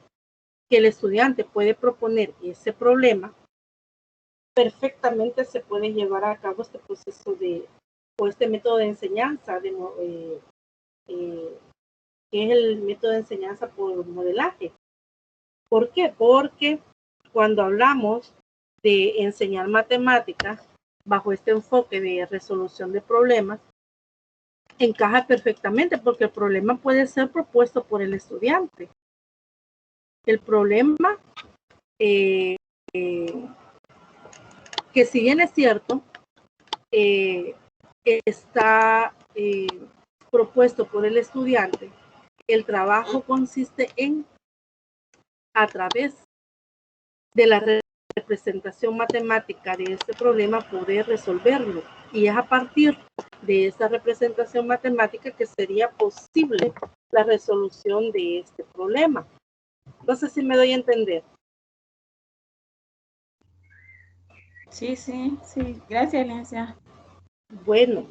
que el estudiante puede proponer ese problema, perfectamente se puede llevar a cabo este proceso o este método de enseñanza, que es el método de enseñanza por modelaje. ¿Por qué? Porque cuando hablamos de enseñar matemáticas bajo este enfoque de resolución de problemas, encaja perfectamente porque el problema puede ser propuesto por el estudiante. El problema, que si bien es cierto, está propuesto por el estudiante, el trabajo consiste en, a través de la representación matemática de este problema, poder resolverlo. Y es a partir de esta representación matemática que sería posible la resolución de este problema. No sé si me doy a entender. Sí, sí, sí. Gracias, licenciada. Bueno.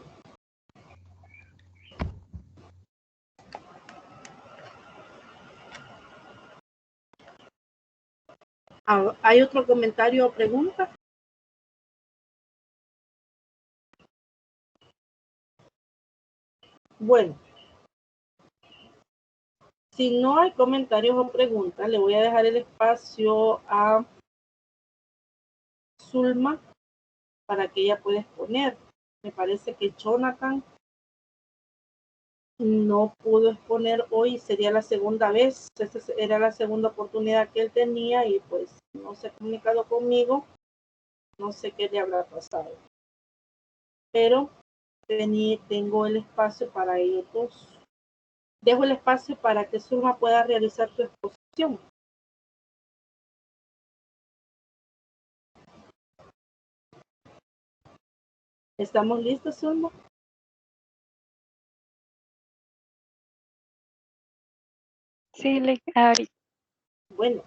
¿Hay otro comentario o pregunta? Bueno. Si no hay comentarios o preguntas, le voy a dejar el espacio a Zulma para que ella pueda exponer. Me parece que Jonathan no pudo exponer hoy, sería la segunda vez, esa era la segunda oportunidad que él tenía y pues no se ha comunicado conmigo, no sé qué le habrá pasado. Pero tengo el espacio para ellos dos. Dejo el espacio para que Zulma pueda realizar su exposición. ¿Estamos listos, Zulma? Sí, ahorita. Bueno.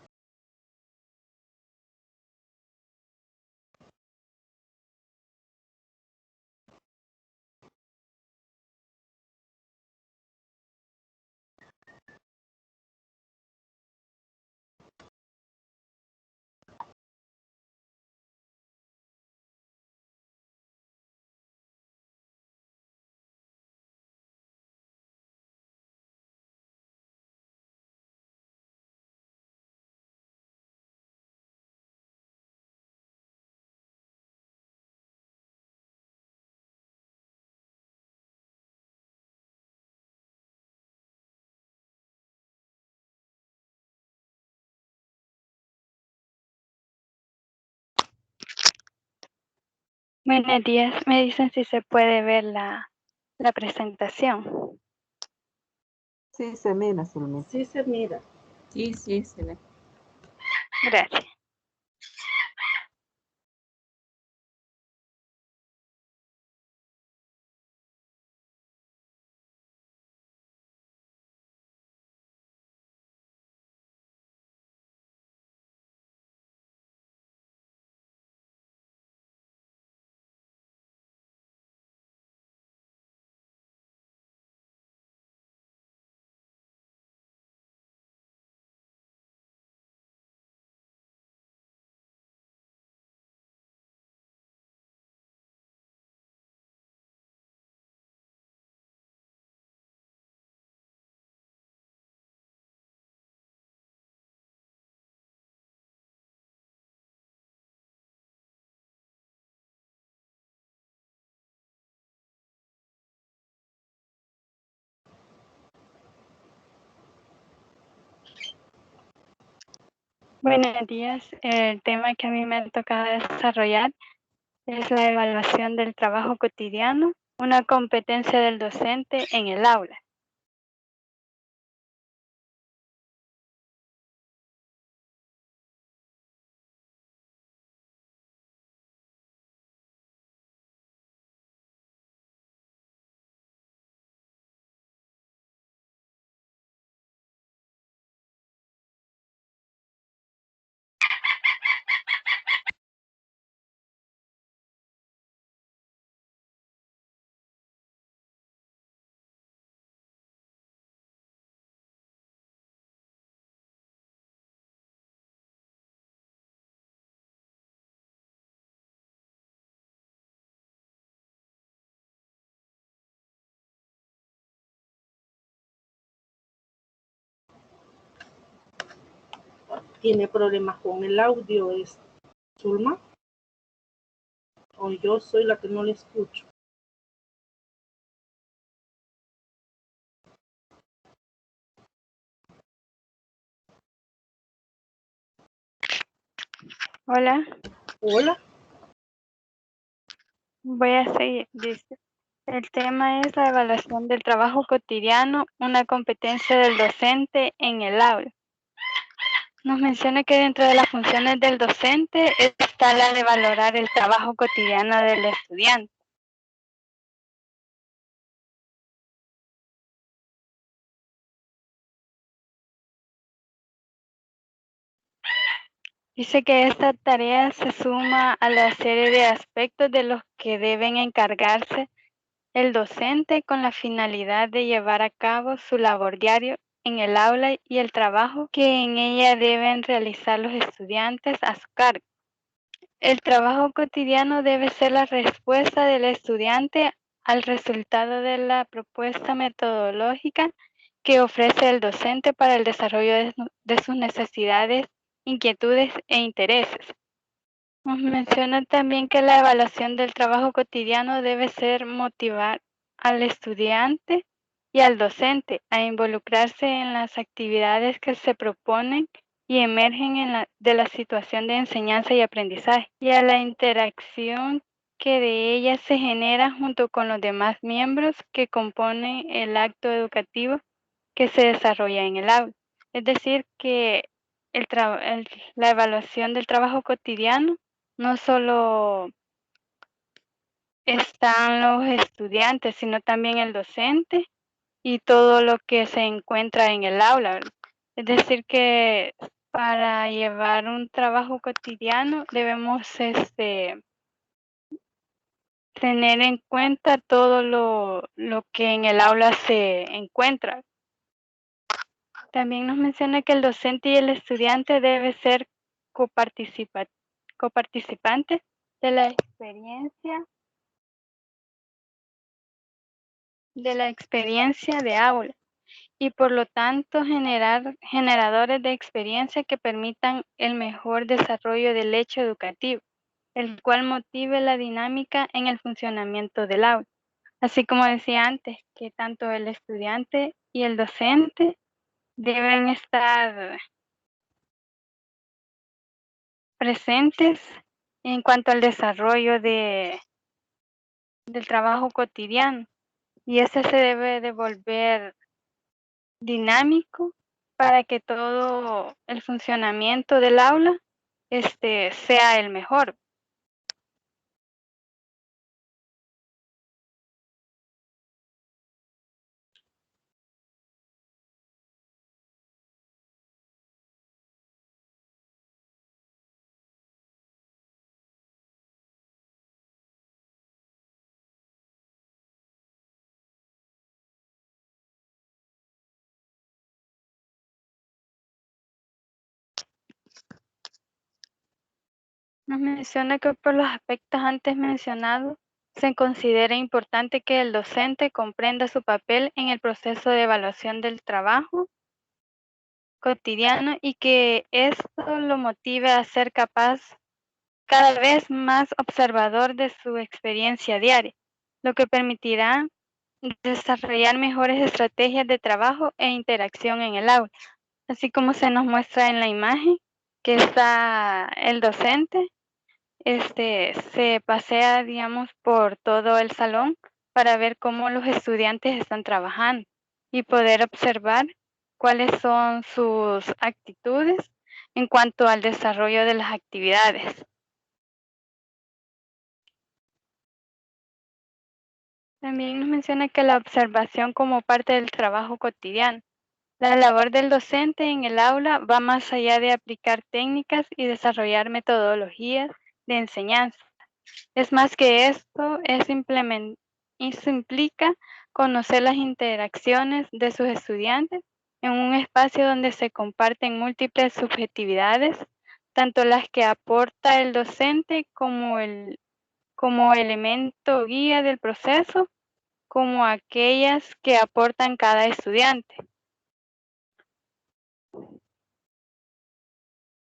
Buenos días. Me dicen si se puede ver la presentación. Sí, se mira, Zulma. Sí se mira. Sí, sí, se ve. Gracias. Buenos días. El tema que a mí me ha tocado desarrollar es la evaluación del trabajo cotidiano, una competencia del docente en el aula. Tiene problemas con el audio, ¿es Zulma? O yo soy la que no le escucho. Hola. Hola. Voy a seguir. Dice, el tema es la evaluación del trabajo cotidiano, una competencia del docente en el aula. Nos menciona que dentro de las funciones del docente está la de valorar el trabajo cotidiano del estudiante. Dice que esta tarea se suma a la serie de aspectos de los que deben encargarse el docente con la finalidad de llevar a cabo su labor diario en el aula y el trabajo que en ella deben realizar los estudiantes a su cargo. El trabajo cotidiano debe ser la respuesta del estudiante al resultado de la propuesta metodológica que ofrece el docente para el desarrollo de sus necesidades, inquietudes e intereses. Nos menciona también que la evaluación del trabajo cotidiano debe ser motivar al estudiante y al docente a involucrarse en las actividades que se proponen y emergen de la situación de enseñanza y aprendizaje, y a la interacción que de ella se genera junto con los demás miembros que componen el acto educativo que se desarrolla en el aula. Es decir, que la evaluación del trabajo cotidiano no solo están los estudiantes, sino también el docente y todo lo que se encuentra en el aula, ¿verdad? Es decir, que para llevar un trabajo cotidiano debemos tener en cuenta todo lo que en el aula se encuentra. También nos menciona que el docente y el estudiante deben ser coparticipantes de la experiencia de aula y por lo tanto generadores de experiencia que permitan el mejor desarrollo del hecho educativo, el cual motive la dinámica en el funcionamiento del aula. Así como decía antes, que tanto el estudiante y el docente deben estar presentes en cuanto al desarrollo del trabajo cotidiano, y ese se debe de volver dinámico para que todo el funcionamiento del aula sea el mejor. Nos menciona que por los aspectos antes mencionados, se considera importante que el docente comprenda su papel en el proceso de evaluación del trabajo cotidiano y que esto lo motive a ser capaz cada vez más observador de su experiencia diaria, lo que permitirá desarrollar mejores estrategias de trabajo e interacción en el aula, así como se nos muestra en la imagen que está el docente, se pasea, digamos, por todo el salón para ver cómo los estudiantes están trabajando y poder observar cuáles son sus actitudes en cuanto al desarrollo de las actividades. También nos menciona que la observación como parte del trabajo cotidiano. La labor del docente en el aula va más allá de aplicar técnicas y desarrollar metodologías de enseñanza. Es más que esto, eso implica conocer las interacciones de sus estudiantes en un espacio donde se comparten múltiples subjetividades, tanto las que aporta el docente como elemento guía del proceso, como aquellas que aportan cada estudiante.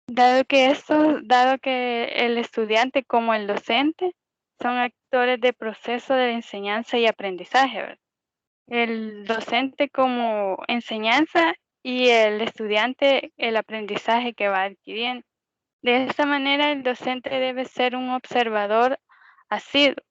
Dado que el estudiante como el docente son actores de proceso de enseñanza y aprendizaje, ¿verdad? El docente como enseñanza y el estudiante el aprendizaje que va adquiriendo. De esta manera, el docente debe ser un observador asiduo,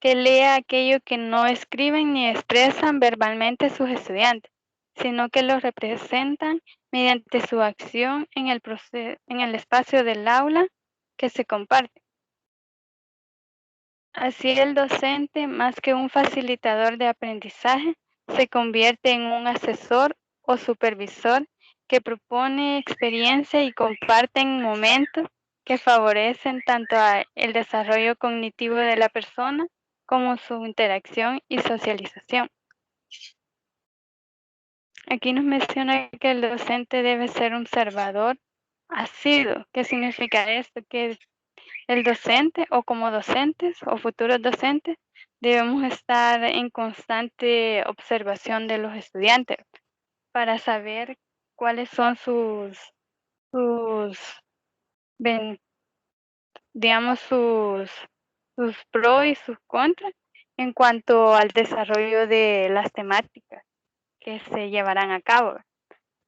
que lea aquello que no escriben ni expresan verbalmente sus estudiantes, sino que los representan mediante su acción en el espacio del aula que se comparte. Así el docente, más que un facilitador de aprendizaje, se convierte en un asesor o supervisor que propone experiencia y comparten momentos que favorecen tanto el desarrollo cognitivo de la persona como su interacción y socialización. Aquí nos menciona que el docente debe ser un observador asiduo. ¿Qué significa esto? Que el docente o como docentes o futuros docentes debemos estar en constante observación de los estudiantes para saber cuáles son sus digamos, sus pros y sus contras en cuanto al desarrollo de las temáticas que se llevarán a cabo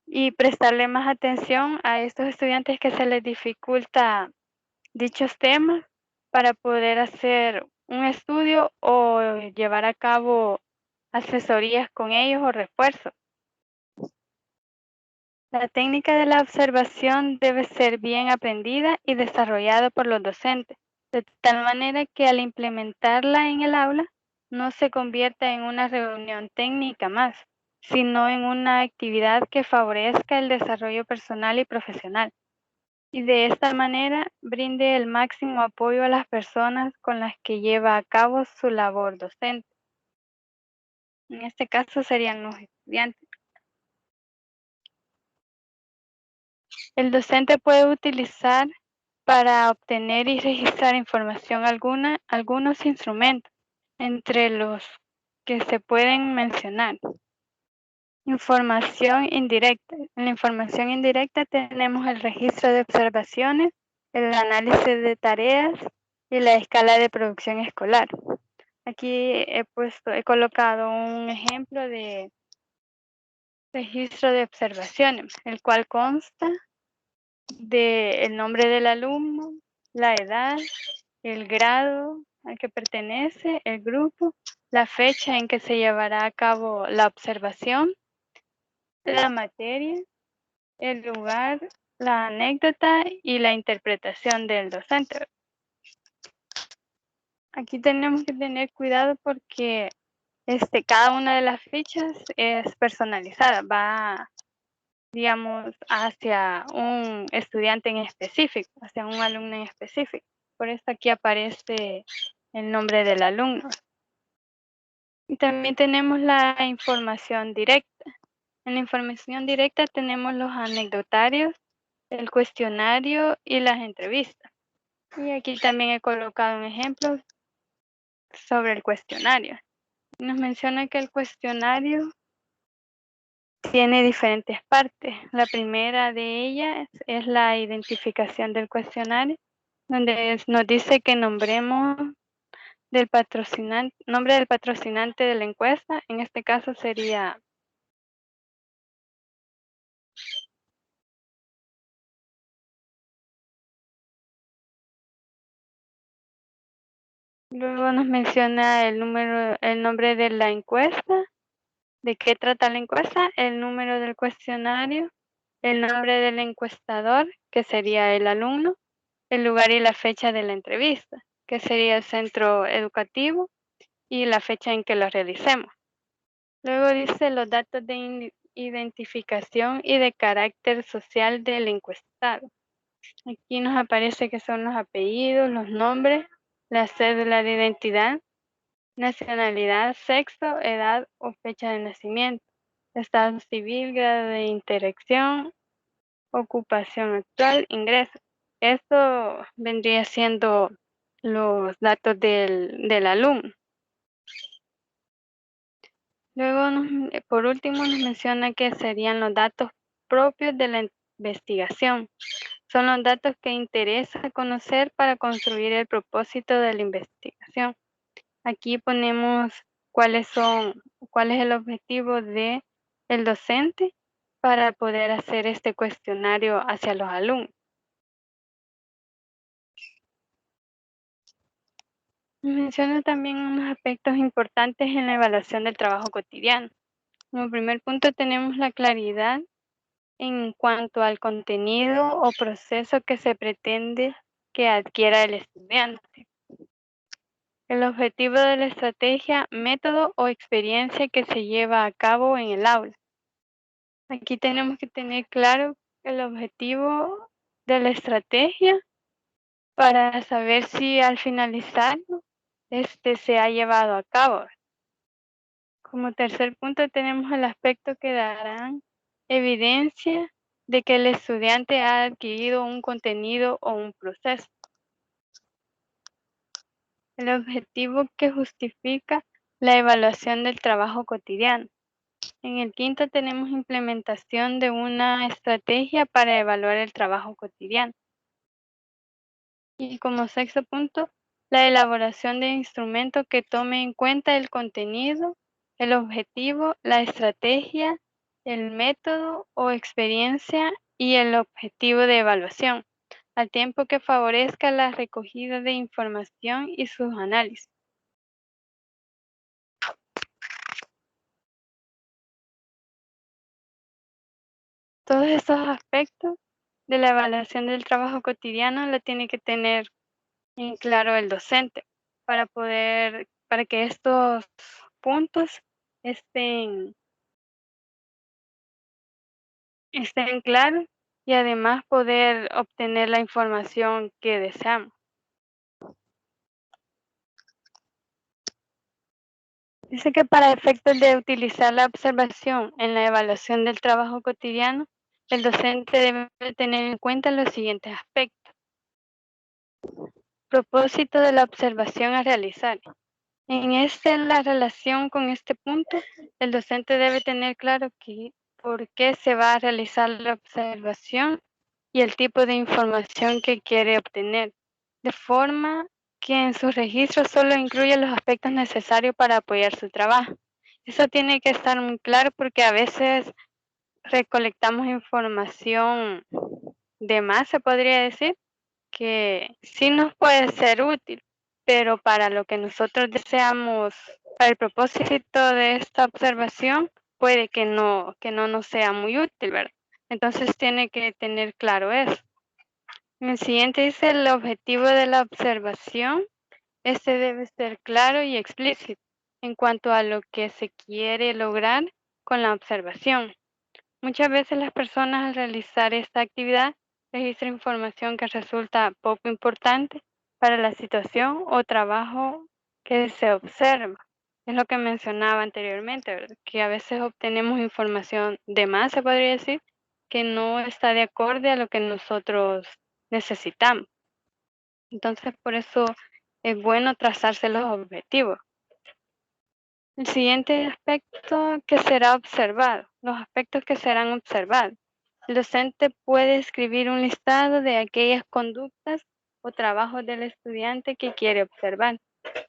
y prestarle más atención a estos estudiantes que se les dificulta dichos temas para poder hacer un estudio o llevar a cabo asesorías con ellos o refuerzos. La técnica de la observación debe ser bien aprendida y desarrollada por los docentes, de tal manera que al implementarla en el aula no se convierta en una reunión técnica más, sino en una actividad que favorezca el desarrollo personal y profesional. Y de esta manera brinde el máximo apoyo a las personas con las que lleva a cabo su labor docente. En este caso serían los estudiantes. El docente puede utilizar para obtener y registrar información algunos instrumentos, entre los que se pueden mencionar. Información indirecta. En la información indirecta tenemos el registro de observaciones, el análisis de tareas y la escala de producción escolar. Aquí he colocado un ejemplo de registro de observaciones, el cual consta del nombre del alumno, la edad, el grado al que pertenece, el grupo, la fecha en que se llevará a cabo la observación, la materia, el lugar, la anécdota y la interpretación del docente. Aquí tenemos que tener cuidado porque cada una de las fichas es personalizada, va, digamos, hacia un estudiante en específico, hacia un alumno en específico. Por eso aquí aparece el nombre del alumno. Y también tenemos la información directa. En la información directa tenemos los anecdotarios, el cuestionario y las entrevistas. Y aquí también he colocado un ejemplo sobre el cuestionario. Nos menciona que el cuestionario tiene diferentes partes. La primera de ellas es la identificación del cuestionario, donde nos dice que nombremos nombre del patrocinante de la encuesta. En este caso sería luego nos menciona el nombre de la encuesta, de qué trata la encuesta, el número del cuestionario, el nombre del encuestador, que sería el alumno, el lugar y la fecha de la entrevista, que sería el centro educativo, y la fecha en que lo realicemos. Luego dice los datos de identificación y de carácter social del encuestado. Aquí nos aparece que son los apellidos, los nombres, la cédula de identidad, nacionalidad, sexo, edad o fecha de nacimiento, estado civil, grado de interacción, ocupación actual, ingreso. Esto vendría siendo los datos del alumno. Luego, por último, nos menciona que serían los datos propios de la investigación. Son los datos que interesa conocer para construir el propósito de la investigación. Aquí ponemos cuál es el objetivo del docente para poder hacer este cuestionario hacia los alumnos. Menciona también unos aspectos importantes en la evaluación del trabajo cotidiano. Como primer punto tenemos la claridad en cuanto al contenido o proceso que se pretende que adquiera el estudiante. El objetivo de la estrategia, método o experiencia que se lleva a cabo en el aula. Aquí tenemos que tener claro el objetivo de la estrategia para saber si al finalizar se ha llevado a cabo. Como tercer punto tenemos el aspecto que darán evidencia de que el estudiante ha adquirido un contenido o un proceso. El objetivo que justifica la evaluación del trabajo cotidiano. En el quinto tenemos implementación de una estrategia para evaluar el trabajo cotidiano. Y como sexto punto, la elaboración de instrumentos que tome en cuenta el contenido, el objetivo, la estrategia, el método o experiencia y el objetivo de evaluación, al tiempo que favorezca la recogida de información y sus análisis. Todos estos aspectos de la evaluación del trabajo cotidiano la tiene que tener en claro el docente para que estos puntos estén claros y además poder obtener la información que deseamos. Dice que para efectos de utilizar la observación en la evaluación del trabajo cotidiano, el docente debe tener en cuenta los siguientes aspectos. Propósito de la observación a realizar. La relación con este punto, el docente debe tener claro por qué se va a realizar la observación y el tipo de información que quiere obtener, de forma que en su registro solo incluya los aspectos necesarios para apoyar su trabajo. Eso tiene que estar muy claro porque a veces recolectamos información de más, se podría decir, que sí nos puede ser útil, pero para lo que nosotros deseamos, para el propósito de esta observación, puede que no nos sea muy útil, ¿verdad? Entonces tiene que tener claro eso. En el siguiente dice el objetivo de la observación. Este debe ser claro y explícito en cuanto a lo que se quiere lograr con la observación. Muchas veces las personas al realizar esta actividad registran información que resulta poco importante para la situación o trabajo que se observa. Es lo que mencionaba anteriormente, ¿verdad? Que a veces obtenemos información de más, se podría decir, que no está de acorde a lo que nosotros necesitamos. Entonces, por eso es bueno trazarse los objetivos. El siguiente aspecto que será observado, los aspectos que serán observados. El docente puede escribir un listado de aquellas conductas o trabajos del estudiante que quiere observar,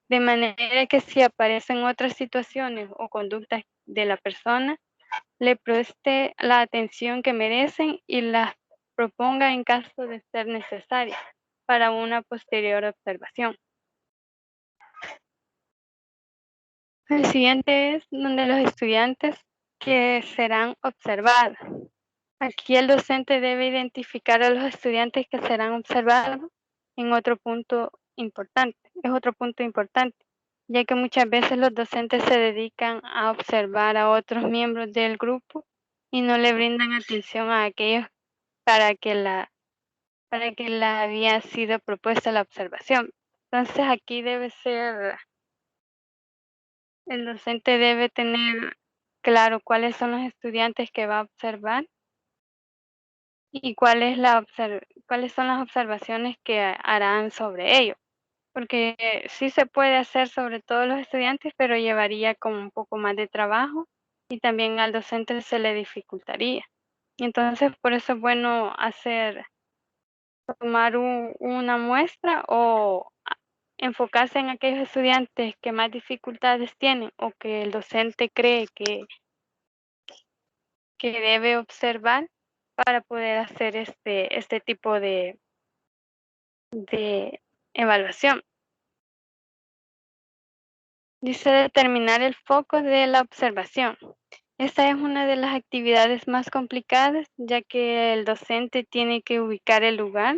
de manera que si aparecen otras situaciones o conductas de la persona, le preste la atención que merecen y las proponga en caso de ser necesaria para una posterior observación. El siguiente es donde los estudiantes que serán observados. Aquí el docente debe identificar a los estudiantes que serán observados en otro punto importante. Es otro punto importante, ya que muchas veces los docentes se dedican a observar a otros miembros del grupo y no le brindan atención a aquellos para que la había sido propuesta la observación. Entonces aquí el docente debe tener claro cuáles son los estudiantes que va a observar y cuáles son las observaciones que harán sobre ello. Porque sí se puede hacer sobre todos los estudiantes, pero llevaría como un poco más de trabajo y también al docente se le dificultaría. Y entonces por eso es bueno tomar una muestra o enfocarse en aquellos estudiantes que más dificultades tienen o que el docente cree que debe observar para poder hacer este tipo de evaluación. Dice determinar el foco de la observación. Esta es una de las actividades más complicadas, ya que el docente tiene que ubicar el lugar,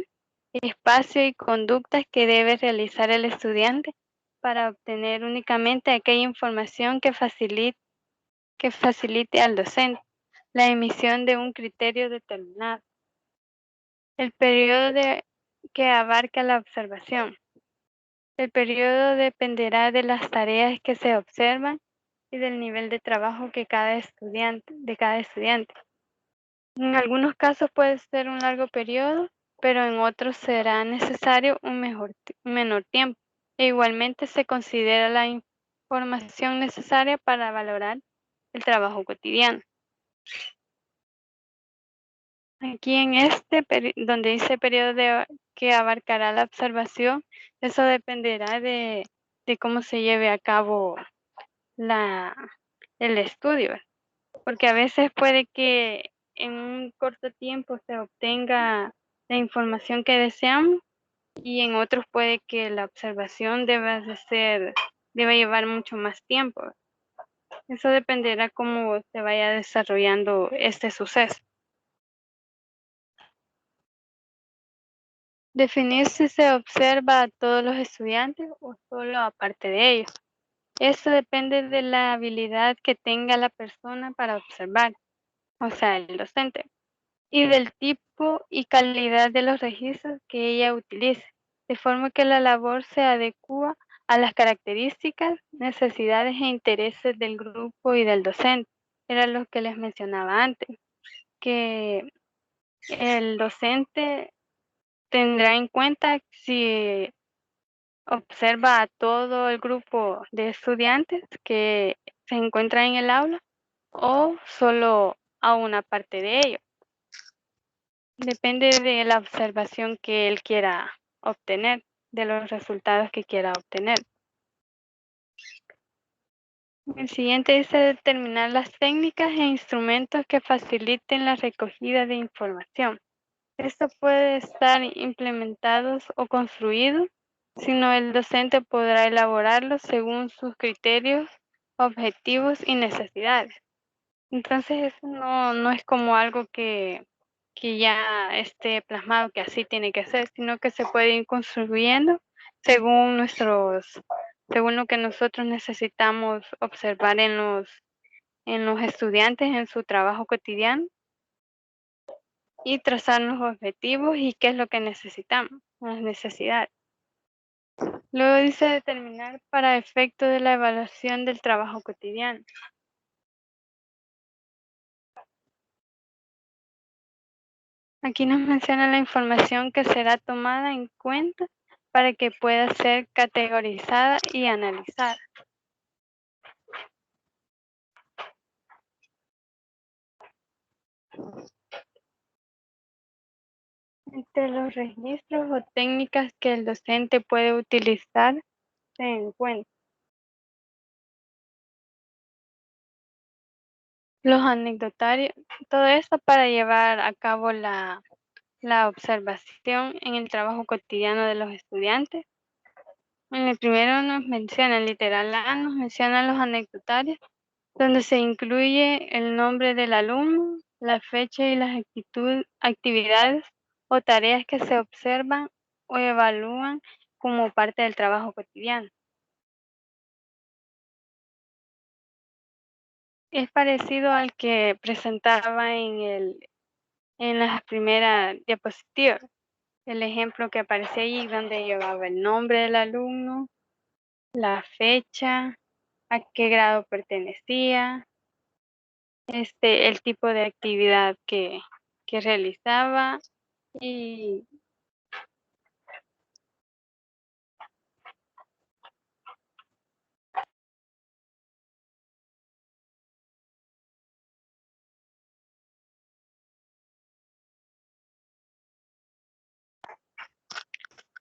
espacio y conductas que debe realizar el estudiante para obtener únicamente aquella información que facilite al docente. la emisión de un criterio determinado. El periodo que abarca la observación. El periodo dependerá de las tareas que se observan y del nivel de trabajo de cada estudiante. En algunos casos puede ser un largo periodo, pero en otros será necesario un menor tiempo. E igualmente se considera la información necesaria para valorar el trabajo cotidiano. Aquí en donde dice periodo que abarcará la observación, eso dependerá de cómo se lleve a cabo el estudio, porque a veces puede que en un corto tiempo se obtenga la información que deseamos y en otros puede que la observación deba llevar mucho más tiempo. Eso dependerá cómo se vaya desarrollando este suceso. Definir si se observa a todos los estudiantes o solo a parte de ellos. Esto depende de la habilidad que tenga la persona para observar, o sea, el docente, y del tipo y calidad de los registros que ella utilice, de forma que la labor se adecua a las características, necesidades e intereses del grupo y del docente. Era lo que les mencionaba antes, que el docente tendrá en cuenta si observa a todo el grupo de estudiantes que se encuentran en el aula o solo a una parte de ellos. Depende de la observación que él quiera obtener, de los resultados que quiera obtener. El siguiente dice determinar las técnicas e instrumentos que faciliten la recogida de información. Esto puede estar implementados o construido, sino el docente podrá elaborarlos según sus criterios, objetivos y necesidades. Entonces eso no es como algo que ya esté plasmado que así tiene que ser, sino que se puede ir construyendo según lo que nosotros necesitamos observar en los estudiantes en su trabajo cotidiano y trazar los objetivos y qué es lo que necesitamos, las necesidades. Luego dice determinar para efecto de la evaluación del trabajo cotidiano. Aquí nos menciona la información que será tomada en cuenta para que pueda ser categorizada y analizada. Entre los registros o técnicas que el docente puede utilizar se encuentran los anecdotarios, todo esto para llevar a cabo la observación en el trabajo cotidiano de los estudiantes. En el primero nos menciona, el literal A nos menciona los anecdotarios, donde se incluye el nombre del alumno, la fecha y las actividades o tareas que se observan o evalúan como parte del trabajo cotidiano. Es parecido al que presentaba en las primeras diapositivas. El ejemplo que aparece ahí donde llevaba el nombre del alumno, la fecha, a qué grado pertenecía, el tipo de actividad que realizaba y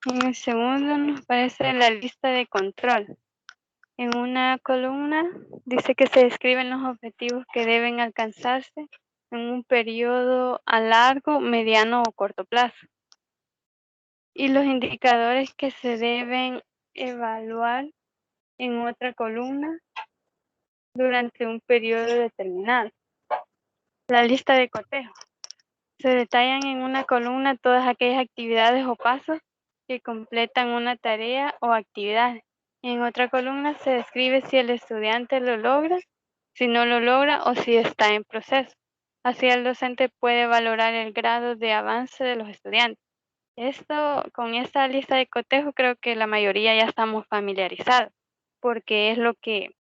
en el segundo nos aparece la lista de control. En una columna dice que se describen los objetivos que deben alcanzarse en un periodo a largo, mediano o corto plazo y los indicadores que se deben evaluar en otra columna durante un periodo determinado. La lista de cotejo. Se detallan en una columna todas aquellas actividades o pasos que completan una tarea o actividad. En otra columna se describe si el estudiante lo logra, si no lo logra o si está en proceso. Así el docente puede valorar el grado de avance de los estudiantes. Con esta lista de cotejo creo que la mayoría ya estamos familiarizados, porque es lo que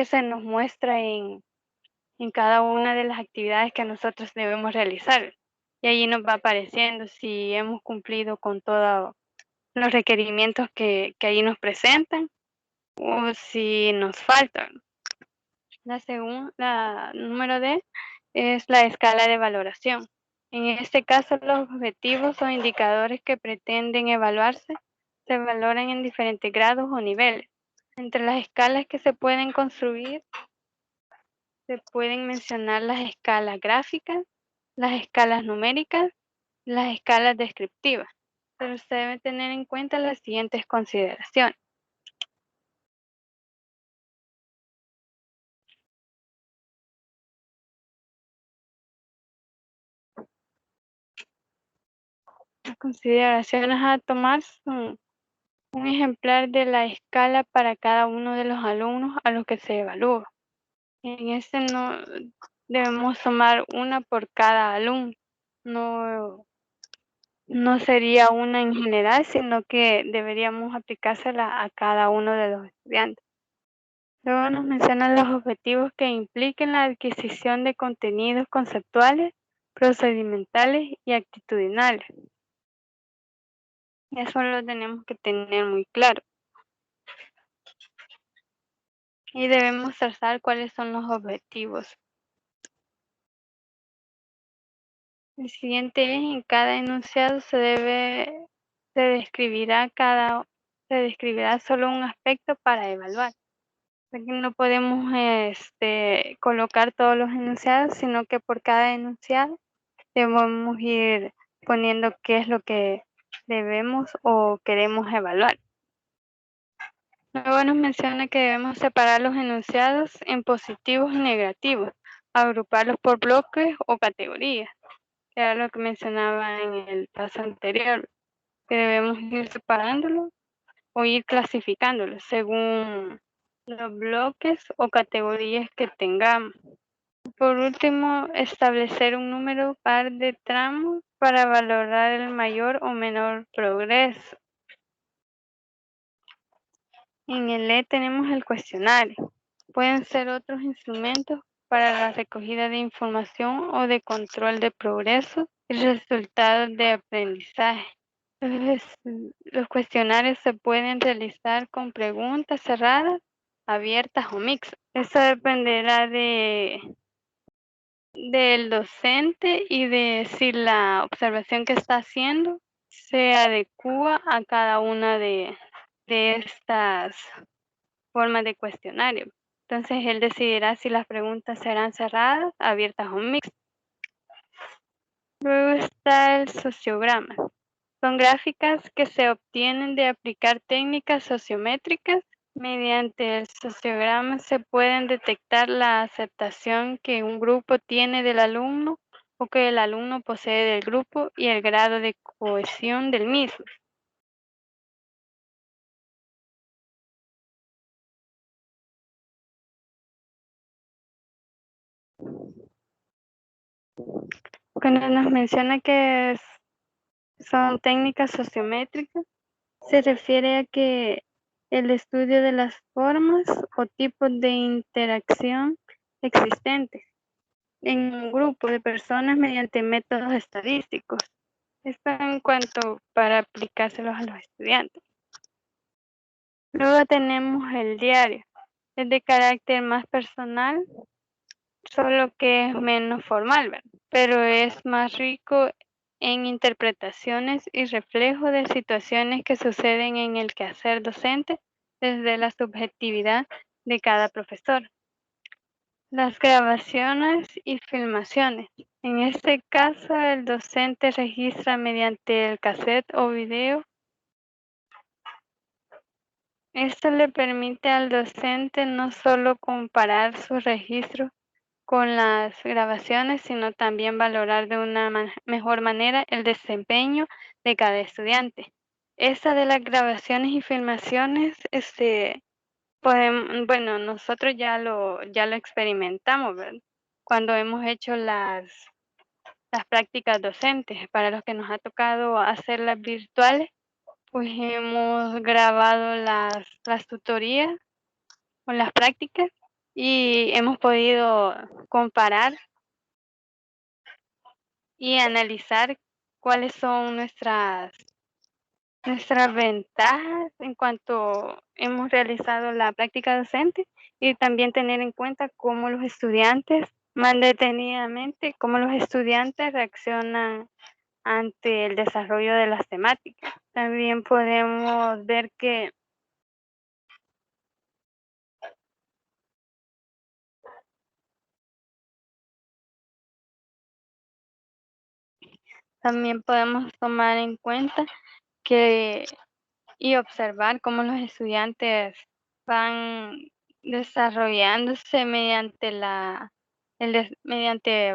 se nos muestra en cada una de las actividades que nosotros debemos realizar. Y allí nos va apareciendo si hemos cumplido con todos los requerimientos que ahí nos presentan o si nos faltan. La número D es la escala de valoración. En este caso, los objetivos o indicadores que pretenden evaluarse se valoran en diferentes grados o niveles. Entre las escalas que se pueden construir, se pueden mencionar las escalas gráficas, las escalas numéricas, las escalas descriptivas, pero se debe tener en cuenta las siguientes consideraciones. Las consideraciones a tomar son un ejemplar de la escala para cada uno de los alumnos a los que se evalúa. En este no debemos tomar una por cada alumno. No sería una en general, sino que deberíamos aplicársela a cada uno de los estudiantes. Luego nos mencionan los objetivos que impliquen la adquisición de contenidos conceptuales, procedimentales y actitudinales. Eso lo tenemos que tener muy claro. Y debemos trazar cuáles son los objetivos. El siguiente es: en cada enunciado se describirá solo un aspecto para evaluar. Aquí no podemos colocar todos los enunciados, sino que por cada enunciado debemos ir poniendo qué es lo que debemos o queremos evaluar. Luego nos menciona que debemos separar los enunciados en positivos y negativos, agruparlos por bloques o categorías, que era lo que mencionaba en el paso anterior, que debemos ir separándolos o ir clasificándolos según los bloques o categorías que tengamos. Por último, establecer un número par de tramos para valorar el mayor o menor progreso. En el E tenemos el cuestionario. Pueden ser otros instrumentos para la recogida de información o de control de progreso y resultados de aprendizaje. Los cuestionarios se pueden realizar con preguntas cerradas, abiertas o mixtas. Eso dependerá del docente y de si la observación que está haciendo se adecua a cada una de estas formas de cuestionario. Entonces él decidirá si las preguntas serán cerradas, abiertas o mixtas. Luego está el sociograma. Son gráficas que se obtienen de aplicar técnicas sociométricas. Mediante el sociograma se pueden detectar la aceptación que un grupo tiene del alumno o que el alumno posee del grupo y el grado de cohesión del mismo. Cuando nos menciona que son técnicas sociométricas, se refiere a que el estudio de las formas o tipos de interacción existentes en un grupo de personas mediante métodos estadísticos. Esto en cuanto para aplicárselos a los estudiantes. Luego tenemos el diario. Es de carácter más personal, solo que es menos formal, ¿verdad? Pero es más rico en interpretaciones y reflejo de situaciones que suceden en el quehacer docente desde la subjetividad de cada profesor. Las grabaciones y filmaciones. En este caso, el docente registra mediante el cassette o video. Esto le permite al docente no solo comparar su registro con las grabaciones, sino también valorar de una mejor manera el desempeño de cada estudiante. esa de las grabaciones y filmaciones, bueno, nosotros ya lo experimentamos, ¿verdad? Cuando hemos hecho las prácticas docentes. Para los que nos ha tocado hacerlas virtuales, pues hemos grabado las tutorías o las prácticas y hemos podido comparar y analizar cuáles son nuestras ventajas en cuanto hemos realizado la práctica docente, y también tener en cuenta cómo los estudiantes, más detenidamente, cómo los estudiantes reaccionan ante el desarrollo de las temáticas. También podemos ver que también podemos tomar en cuenta que y observar cómo los estudiantes van desarrollándose mediante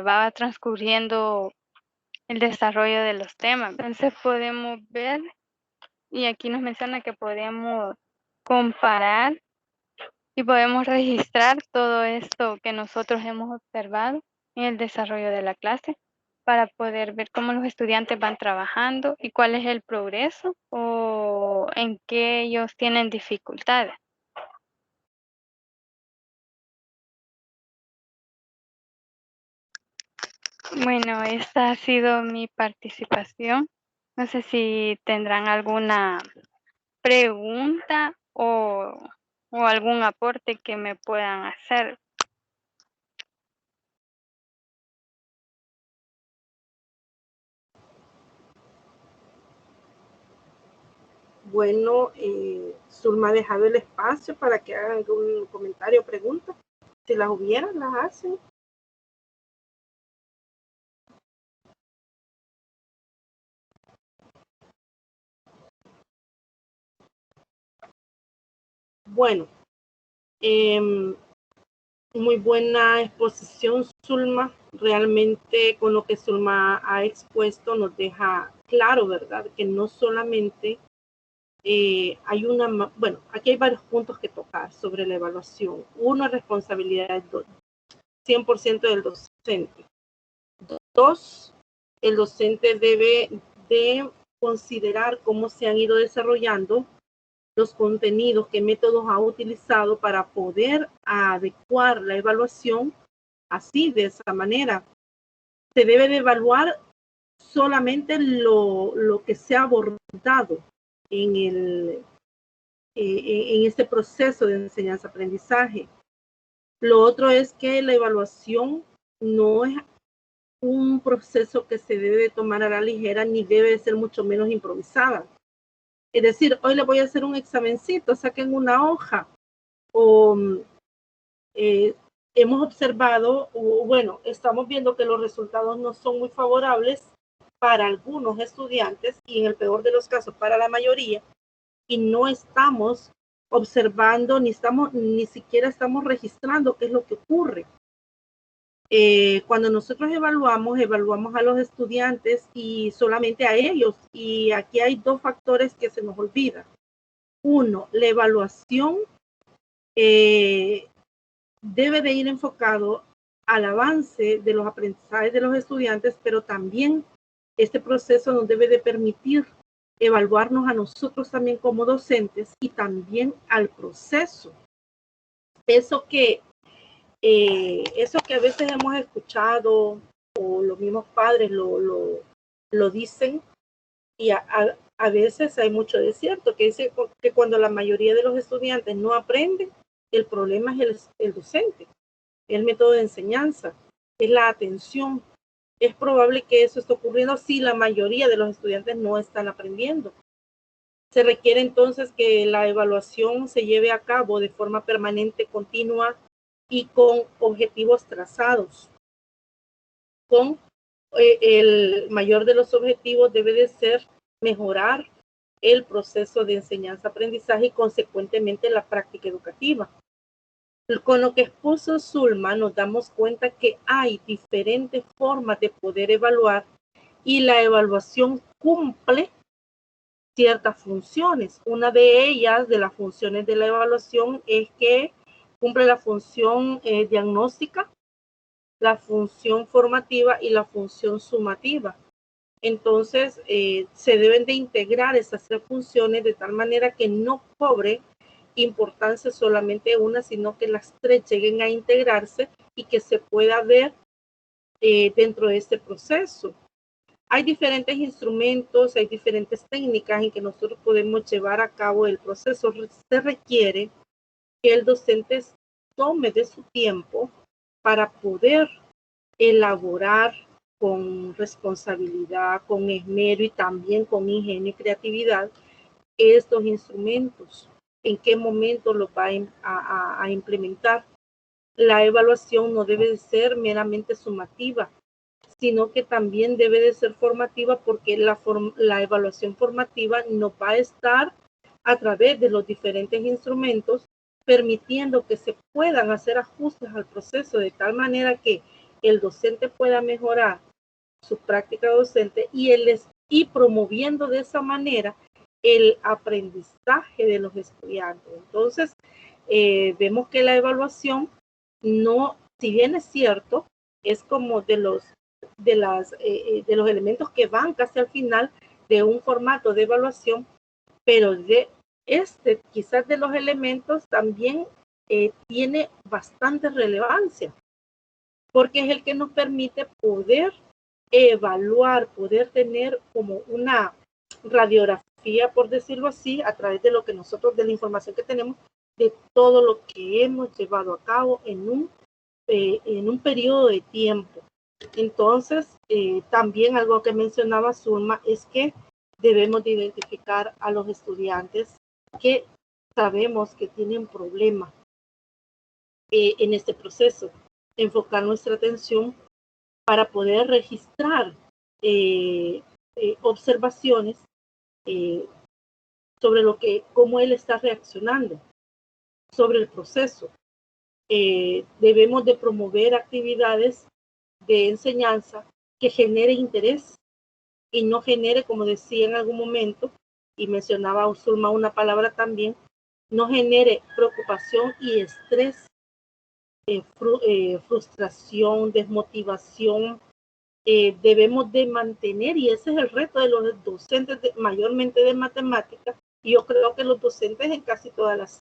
va transcurriendo el desarrollo de los temas. Entonces podemos ver, y aquí nos menciona que podemos comparar y podemos registrar todo esto que nosotros hemos observado en el desarrollo de la clase, para poder ver cómo los estudiantes van trabajando y cuál es el progreso o en qué ellos tienen dificultades. Bueno, esta ha sido mi participación. No sé si tendrán alguna pregunta o algún aporte que me puedan hacer. Bueno, Zulma ha dejado el espacio para que hagan algún comentario o pregunta. Si las hubiera, las hacen. Bueno, muy buena exposición, Zulma. Realmente con lo que Zulma ha expuesto nos deja claro, ¿verdad? Que no solamente aquí hay varios puntos que tocar sobre la evaluación. Uno, responsabilidad 100% del docente. Dos, el docente debe de considerar cómo se han ido desarrollando los contenidos, qué métodos ha utilizado para poder adecuar la evaluación así, de esa manera. Se debe de evaluar solamente lo que se ha abordado en este proceso de enseñanza-aprendizaje. Lo otro es que la evaluación no es un proceso que se debe de tomar a la ligera, ni debe de ser mucho menos improvisada. Es decir, hoy le voy a hacer un examencito, saquen una hoja. O hemos observado, estamos viendo que los resultados no son muy favorables para algunos estudiantes y en el peor de los casos para la mayoría, y no estamos observando ni siquiera estamos registrando qué es lo que ocurre. Cuando nosotros evaluamos a los estudiantes y solamente a ellos, y aquí hay dos factores que se nos olvidan. Uno, la evaluación debe de ir enfocado al avance de los aprendizajes de los estudiantes, pero también este proceso nos debe de permitir evaluarnos a nosotros también como docentes y también al proceso. Eso que a veces hemos escuchado o los mismos padres lo dicen, y a veces hay mucho de cierto, que dice que cuando la mayoría de los estudiantes no aprenden, el problema es el docente, el método de enseñanza, es la atención. Es probable que eso esté ocurriendo si la mayoría de los estudiantes no están aprendiendo. Se requiere entonces que la evaluación se lleve a cabo de forma permanente, continua y con objetivos trazados. Con el mayor de los objetivos debe de ser mejorar el proceso de enseñanza-aprendizaje y consecuentemente la práctica educativa. Con lo que expuso Zulma, nos damos cuenta que hay diferentes formas de poder evaluar y la evaluación cumple ciertas funciones. Una de ellas, de las funciones de la evaluación, es que cumple la función diagnóstica, la función formativa y la función sumativa. Entonces, se deben de integrar esas tres funciones de tal manera que no cobre importancia solamente una, sino que las tres lleguen a integrarse y que se pueda ver dentro de este proceso. Hay diferentes instrumentos, hay diferentes técnicas en que nosotros podemos llevar a cabo el proceso. Se requiere que el docente tome de su tiempo para poder elaborar con responsabilidad, con esmero y también con ingenio y creatividad estos instrumentos. ¿En qué momento los va a implementar? La evaluación no debe de ser meramente sumativa, sino que también debe de ser formativa, porque la evaluación formativa nos va a estar a través de los diferentes instrumentos, permitiendo que se puedan hacer ajustes al proceso de tal manera que el docente pueda mejorar su práctica docente y promoviendo de esa manera el aprendizaje de los estudiantes. Entonces, vemos que la evaluación no, si bien es cierto, es como de los elementos que van casi al final de un formato de evaluación, pero quizás de los elementos también tiene bastante relevancia, porque es el que nos permite poder evaluar, poder tener como una radiografía, por decirlo así, a través de lo que nosotros, de la información que tenemos, de todo lo que hemos llevado a cabo en un periodo de tiempo. Entonces, también algo que mencionaba Zulma es que debemos de identificar a los estudiantes que sabemos que tienen problemas en este proceso, enfocar nuestra atención para poder registrar observaciones sobre cómo él está reaccionando sobre el proceso. Debemos de promover actividades de enseñanza que genere interés y no genere, como decía en algún momento, y mencionaba Usulma una palabra también, no genere preocupación y estrés, frustración, desmotivación. Debemos de mantener, y ese es el reto de los docentes, mayormente de matemáticas, y yo creo que los docentes en casi todas las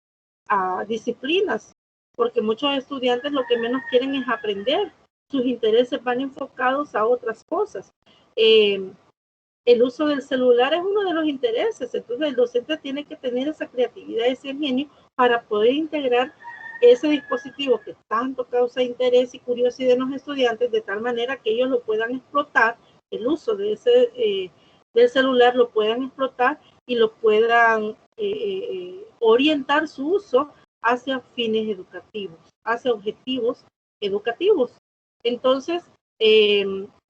disciplinas, porque muchos estudiantes lo que menos quieren es aprender, sus intereses van enfocados a otras cosas. El uso del celular es uno de los intereses, entonces el docente tiene que tener esa creatividad, ese ingenio para poder integrar ese dispositivo que tanto causa interés y curiosidad en los estudiantes, de tal manera que ellos lo puedan explotar, el uso de del celular lo puedan explotar y lo puedan orientar su uso hacia fines educativos, hacia objetivos educativos. Entonces,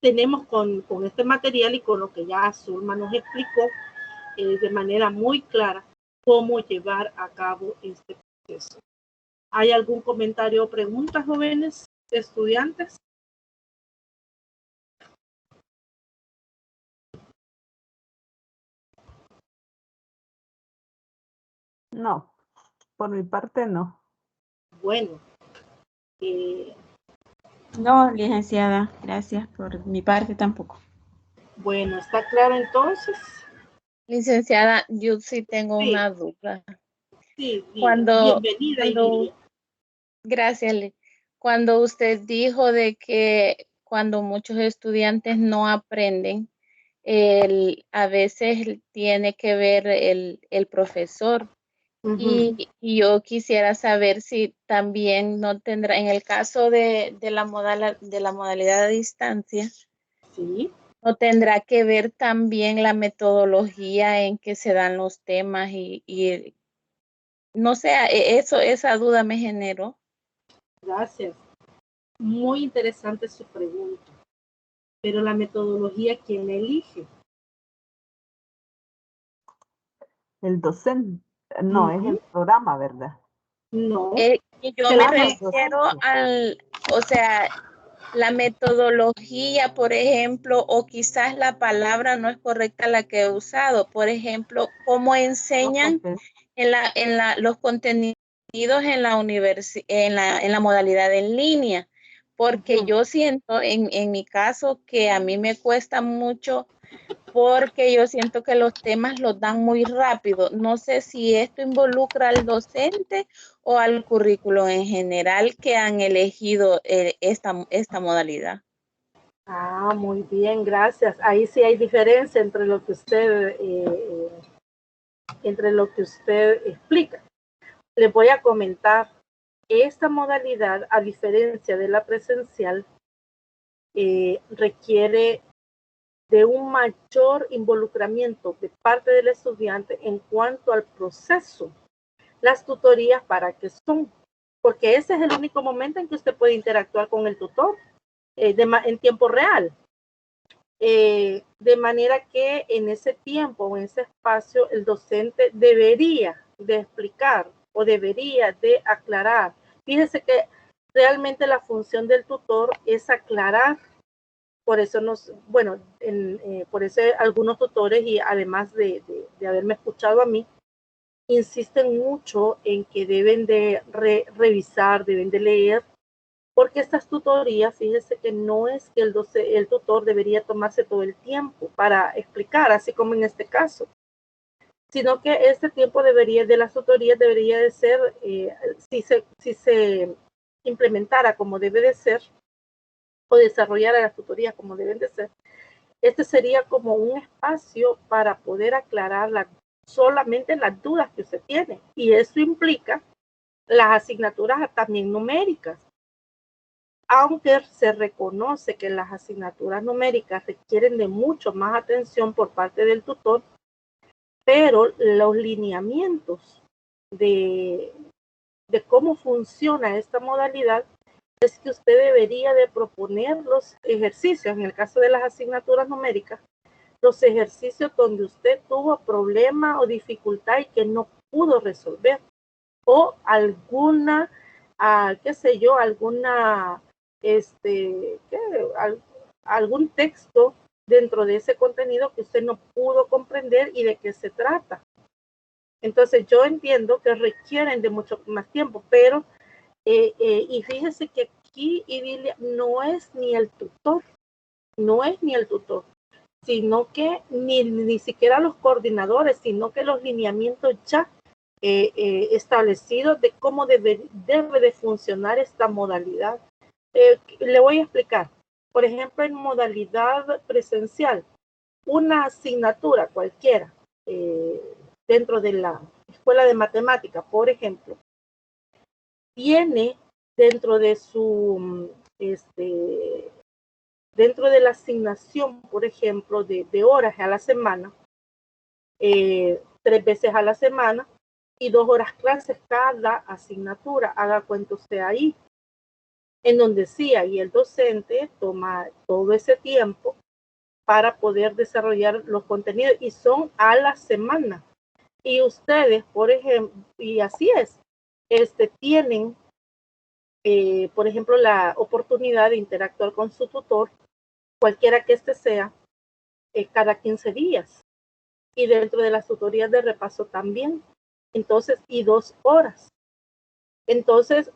tenemos con este material y con lo que ya Zulma nos explicó de manera muy clara cómo llevar a cabo este proceso. ¿Hay algún comentario o pregunta, jóvenes estudiantes? No, por mi parte no. Bueno. No, licenciada, gracias. Por mi parte tampoco. Bueno, ¿está claro entonces? Licenciada, yo sí tengo una duda. Sí, bienvenida. Gracias. Cuando usted dijo de que cuando muchos estudiantes no aprenden, a veces tiene que ver el profesor. Y yo quisiera saber si también no tendrá, en el caso de la modalidad a distancia, sí, no tendrá que ver también la metodología en que se dan los temas y no sé, esa duda me generó. Gracias. Muy interesante su pregunta. Pero la metodología, ¿quién la elige? El docente. No, es el programa, ¿verdad? No. Yo me refiero o sea, la metodología, por ejemplo, o quizás la palabra no es correcta la que he usado. Por ejemplo, cómo enseñan los contenidos en la modalidad en línea. Porque yo siento en mi caso que a mí me cuesta mucho porque yo siento que los temas los dan muy rápido. No sé si esto involucra al docente o al currículo en general que han elegido esta modalidad. Ah, muy bien, gracias. Ahí sí hay diferencia entre lo que usted explica. Les voy a comentar, esta modalidad, a diferencia de la presencial, requiere de un mayor involucramiento de parte del estudiante en cuanto al proceso. Las tutorías, ¿para qué son? Porque ese es el único momento en que usted puede interactuar con el tutor en tiempo real. De manera que en ese tiempo o en ese espacio el docente debería de explicar o debería de aclarar. Fíjese que realmente la función del tutor es aclarar. Por eso por eso algunos tutores, y además de haberme escuchado a mí, insisten mucho en que deben de revisar, deben de leer, porque estas tutorías, fíjese que no es que el tutor debería tomarse todo el tiempo para explicar, así como en este caso, sino que este tiempo de las tutorías debería de ser, si se implementara como debe de ser, o desarrollara las tutorías como deben de ser, este sería como un espacio para poder aclarar solamente las dudas que usted tiene. Y eso implica las asignaturas también numéricas. Aunque se reconoce que las asignaturas numéricas requieren de mucho más atención por parte del tutor, pero los lineamientos de cómo funciona esta modalidad es que usted debería de proponer los ejercicios, en el caso de las asignaturas numéricas, los ejercicios donde usted tuvo problema o dificultad y que no pudo resolver, o alguna, qué sé yo, algún texto dentro de ese contenido que usted no pudo comprender y de qué se trata. Entonces yo entiendo que requieren de mucho más tiempo, pero y fíjese que aquí, Idilia, no es ni el tutor, sino que ni siquiera los coordinadores, sino que los lineamientos ya establecidos de cómo debe de funcionar esta modalidad. Le voy a explicar. Por ejemplo, en modalidad presencial, una asignatura cualquiera dentro de la escuela de matemática, por ejemplo, tiene dentro de dentro de la asignación, por ejemplo, de horas a la semana, 3 veces a la semana y 2 horas clases cada asignatura. Haga cuenta usted ahí, en donde sí, ahí el docente toma todo ese tiempo para poder desarrollar los contenidos y son a la semana. Y ustedes, por ejemplo, y así es, tienen, por ejemplo, la oportunidad de interactuar con su tutor, cualquiera que sea, cada 15 días. Y dentro de las tutorías de repaso también. Entonces, y 2 horas. Entonces,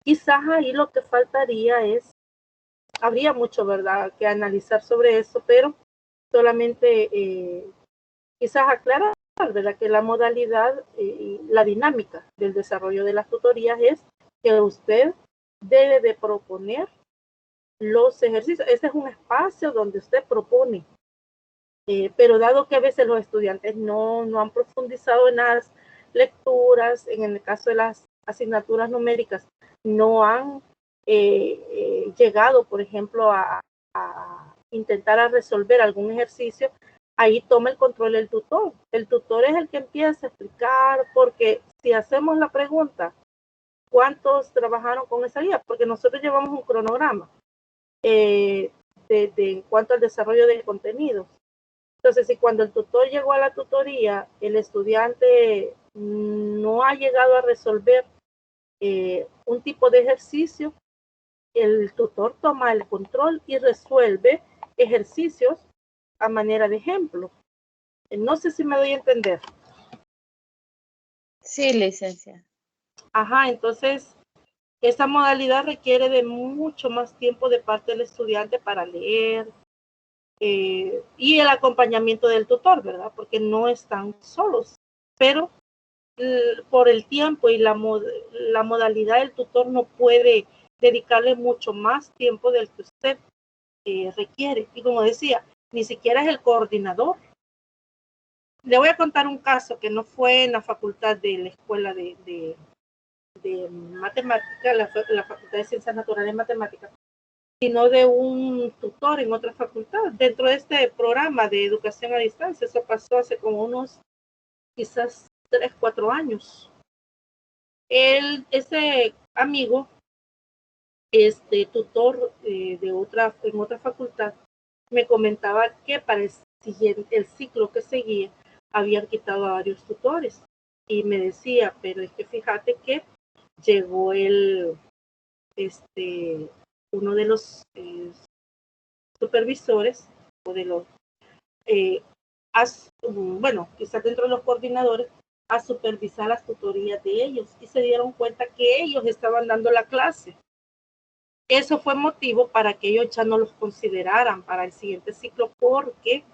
quizás ahí lo que faltaría habría mucho, ¿verdad?, que analizar sobre eso, pero solamente quizás aclarar, ¿verdad?, que la modalidad y la dinámica del desarrollo de las tutorías es que usted debe de proponer los ejercicios. Este es un espacio donde usted propone, pero dado que a veces los estudiantes no han profundizado en las lecturas, en el caso de las asignaturas numéricas, no han llegado, por ejemplo, a intentar a resolver algún ejercicio, ahí toma el control el tutor. El tutor es el que empieza a explicar, porque si hacemos la pregunta, ¿cuántos trabajaron con esa guía? Porque nosotros llevamos un cronograma en cuanto al desarrollo de contenidos. Entonces, si cuando el tutor llegó a la tutoría, el estudiante no ha llegado a resolver un tipo de ejercicio, el tutor toma el control y resuelve ejercicios a manera de ejemplo. No sé si me doy a entender. Sí, licenciada. Ajá, entonces esa modalidad requiere de mucho más tiempo de parte del estudiante para leer y el acompañamiento del tutor, ¿verdad? Porque no están solos, pero por el tiempo y la modalidad del tutor no puede dedicarle mucho más tiempo del que usted requiere. Y como decía, ni siquiera es el coordinador. Le voy a contar un caso que no fue en la facultad de la escuela de matemática, la facultad de ciencias naturales y matemáticas, sino de un tutor en otra facultad, dentro de este programa de educación a distancia. Eso pasó hace como unos quizás 3, 4 años. Ese amigo, tutor en otra facultad, me comentaba que para el ciclo que seguía habían quitado a varios tutores y me decía, pero es que fíjate que llegó uno de los supervisores o de los bueno, quizás dentro de los coordinadores, a supervisar las tutorías de ellos y se dieron cuenta que ellos estaban dando la clase. Eso fue motivo para que ellos ya no los consideraran para el siguiente ciclo porque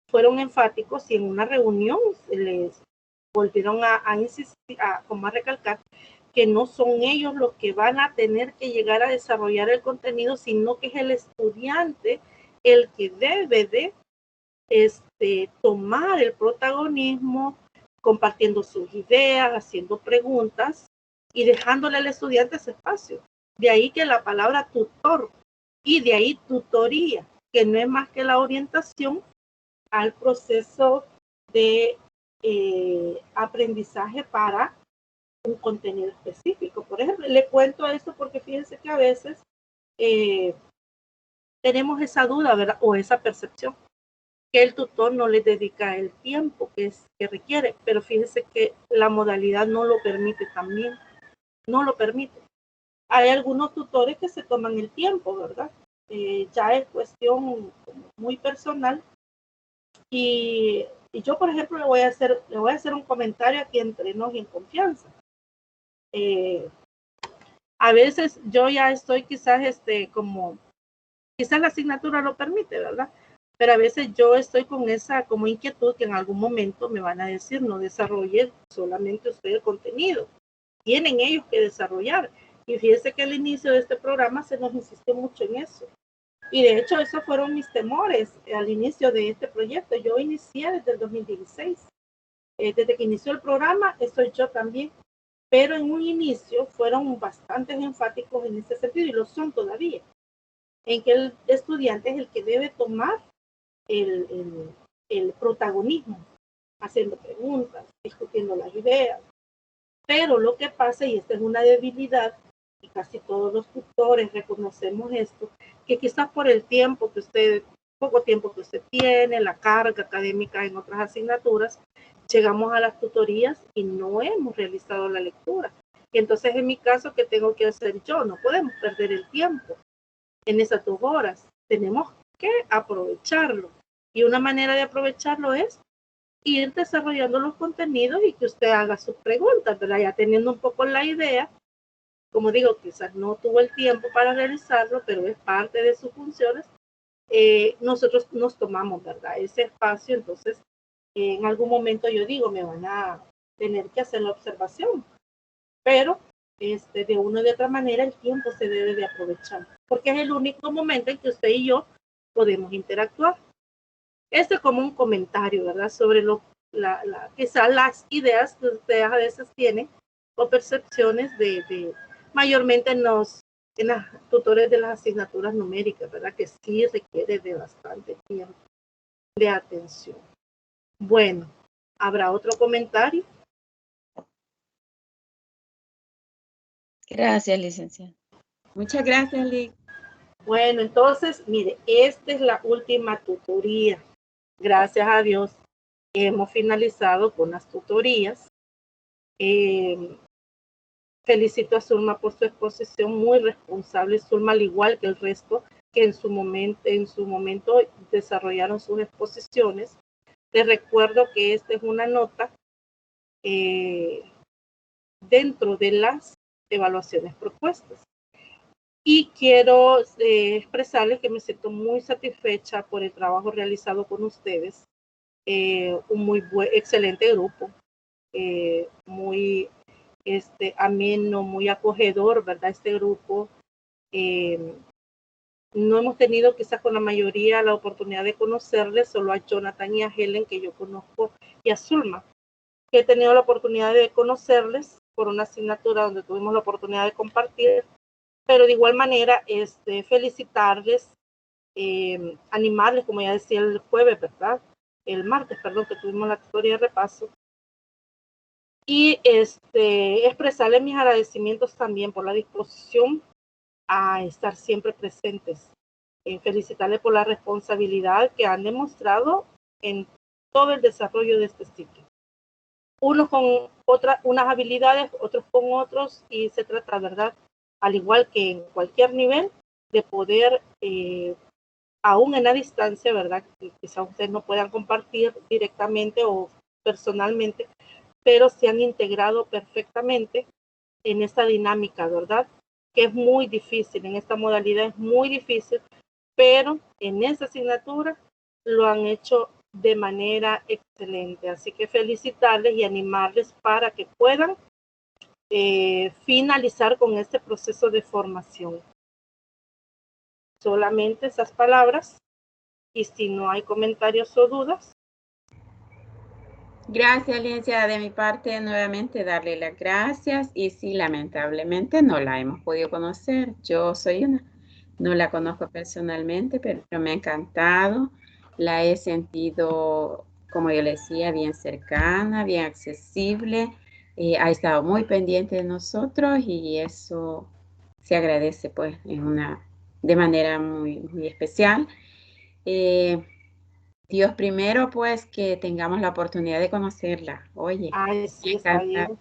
fueron enfáticos y en una reunión les volvieron a insistir, como a recalcar, que no son ellos los que van a tener que llegar a desarrollar el contenido, sino que es el estudiante el que debe de tomar el protagonismo, compartiendo sus ideas, haciendo preguntas y dejándole al estudiante ese espacio. De ahí que la palabra tutor y de ahí tutoría, que no es más que la orientación al proceso de aprendizaje para un contenido específico. Por ejemplo, le cuento esto porque fíjense que a veces tenemos esa duda, ¿verdad? O esa percepción que el tutor no le dedica el tiempo que requiere, pero fíjense que la modalidad no lo permite también, no lo permite. Hay algunos tutores que se toman el tiempo, ¿verdad? Ya es cuestión muy personal y yo, por ejemplo, le voy a hacer un comentario aquí entre nos y en confianza. A veces yo ya estoy quizás quizás la asignatura lo permite, ¿verdad? Pero a veces yo estoy con esa como inquietud que en algún momento me van a decir, no desarrolle solamente usted el contenido. Tienen ellos que desarrollar. Y fíjese que al inicio de este programa se nos insistió mucho en eso. Y de hecho, esos fueron mis temores al inicio de este proyecto. Yo inicié desde el 2016. Desde que inició el programa, estoy yo también. Pero en un inicio fueron bastante enfáticos en ese sentido y lo son todavía. En que el estudiante es el que debe tomar el protagonismo, haciendo preguntas, discutiendo las ideas. Pero lo que pasa, y esta es una debilidad, y casi todos los tutores reconocemos esto, que quizás por el poco tiempo que usted tiene, la carga académica en otras asignaturas, llegamos a las tutorías y no hemos realizado la lectura. Y entonces en mi caso, ¿qué tengo que hacer yo? No podemos perder el tiempo en esas 2 horas. Tenemos que aprovecharlo. Y una manera de aprovecharlo es ir desarrollando los contenidos y que usted haga sus preguntas, ¿verdad? Ya teniendo un poco la idea, como digo, quizás no tuvo el tiempo para realizarlo, pero es parte de sus funciones. Nosotros nos tomamos, ¿verdad? Ese espacio, entonces en algún momento yo digo, me van a tener que hacer la observación, pero de una u otra manera el tiempo se debe de aprovechar, porque es el único momento en que usted y yo podemos interactuar. Este es como un comentario, ¿verdad? Sobre quizás las ideas que ustedes a veces tienen o percepciones mayormente en los tutores de las asignaturas numéricas, ¿verdad? Que sí requiere de bastante tiempo de atención. Bueno, ¿habrá otro comentario? Gracias, licenciada. Muchas gracias, Liz. Bueno, entonces, mire, esta es la última tutoría. Gracias a Dios, hemos finalizado con las tutorías. Felicito a Zulma por su exposición, muy responsable. Zulma, al igual que el resto que en su momento desarrollaron sus exposiciones. Les recuerdo que esta es una nota dentro de las evaluaciones propuestas. Y quiero expresarles que me siento muy satisfecha por el trabajo realizado con ustedes. Un excelente grupo, muy ameno, muy acogedor, ¿verdad? Este grupo. No hemos tenido quizás con la mayoría la oportunidad de conocerles, solo a Jonathan y a Helen, que yo conozco, y a Zulma, que he tenido la oportunidad de conocerles por una asignatura donde tuvimos la oportunidad de compartir, pero de igual manera felicitarles, animarles, como ya decía el jueves, ¿verdad? El martes, perdón, que tuvimos la teoría de repaso, y expresarles mis agradecimientos también por la disposición a estar siempre presentes. Felicitarles por la responsabilidad que han demostrado en todo el desarrollo de este ciclo. Unos con unas habilidades, otros con otros, y se trata, ¿verdad? Al igual que en cualquier nivel, de poder, aún en la distancia, ¿verdad? Que quizá ustedes no puedan compartir directamente o personalmente, pero se han integrado perfectamente en esta dinámica, ¿verdad? Que es muy difícil, en esta modalidad es muy difícil, pero en esa asignatura lo han hecho de manera excelente. Así que felicitarles y animarles para que puedan finalizar con este proceso de formación. Solamente esas palabras, y si no hay comentarios o dudas. Gracias, licenciada. De mi parte, nuevamente darle las gracias. Y sí, lamentablemente no la hemos podido conocer. Yo soy no la conozco personalmente, pero me ha encantado. La he sentido, como yo le decía, bien cercana, bien accesible. Ha estado muy pendiente de nosotros y eso se agradece, pues, de manera muy, muy especial. Dios primero, pues, que tengamos la oportunidad de conocerla. Oye, Ay, sí, está bien.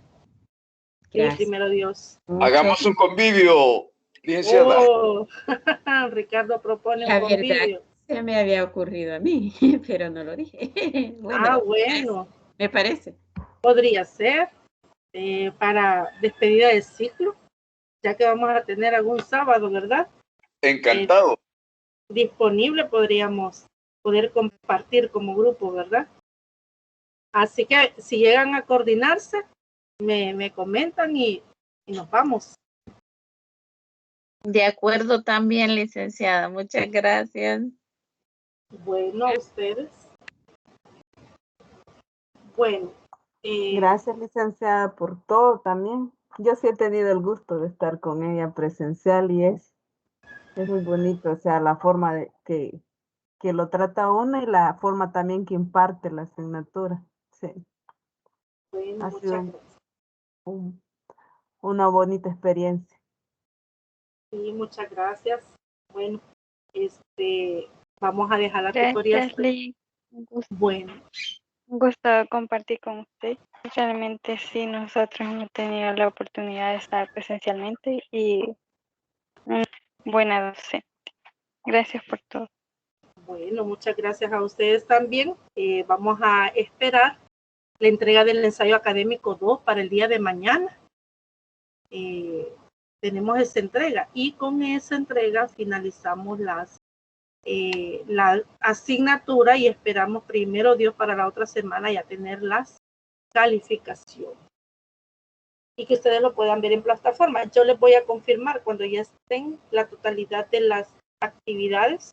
Sí, primero Dios. Hagamos un convivio, licenciada. Oh, Ricardo propone un convivio. Se me había ocurrido a mí, pero no lo dije. Bueno, bueno. Me parece. Podría ser para despedida del ciclo, ya que vamos a tener algún sábado, ¿verdad? Encantado. Disponible, podríamos poder compartir como grupo, ¿verdad? Así que si llegan a coordinarse, me comentan y nos vamos. De acuerdo también, licenciada. Muchas gracias. Bueno, a ustedes. Bueno. Gracias, licenciada, por todo también. Yo sí he tenido el gusto de estar con ella presencial y es muy bonito, o sea, la forma de que lo trata uno y la forma también que imparte la asignatura. Sí. Bueno, Ha muchas sido gracias. Una bonita experiencia. Sí, muchas gracias. Bueno, vamos a dejar la Gracias, tutoría. Lee. Un gusto. Bueno. Un gusto compartir con usted. Realmente sí, nosotros hemos tenido la oportunidad de estar presencialmente y una buena docente. Gracias por todo. Bueno, muchas gracias a ustedes también. Vamos a esperar la entrega del ensayo académico 2 para el día de mañana. Tenemos esa entrega y con esa entrega finalizamos la asignatura y esperamos primero Dios para la otra semana ya tener las calificaciones y que ustedes lo puedan ver en plataforma. Yo les voy a confirmar cuando ya estén la totalidad de las actividades,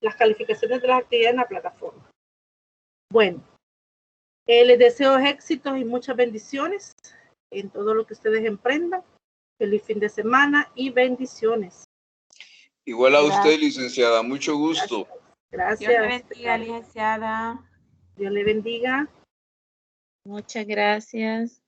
las calificaciones de las actividades en la plataforma. Bueno, les deseo éxitos y muchas bendiciones en todo lo que ustedes emprendan. Feliz fin de semana y bendiciones. Igual a usted, licenciada. Mucho gusto. Gracias. Dios le bendiga, licenciada. Dios le bendiga. Muchas gracias.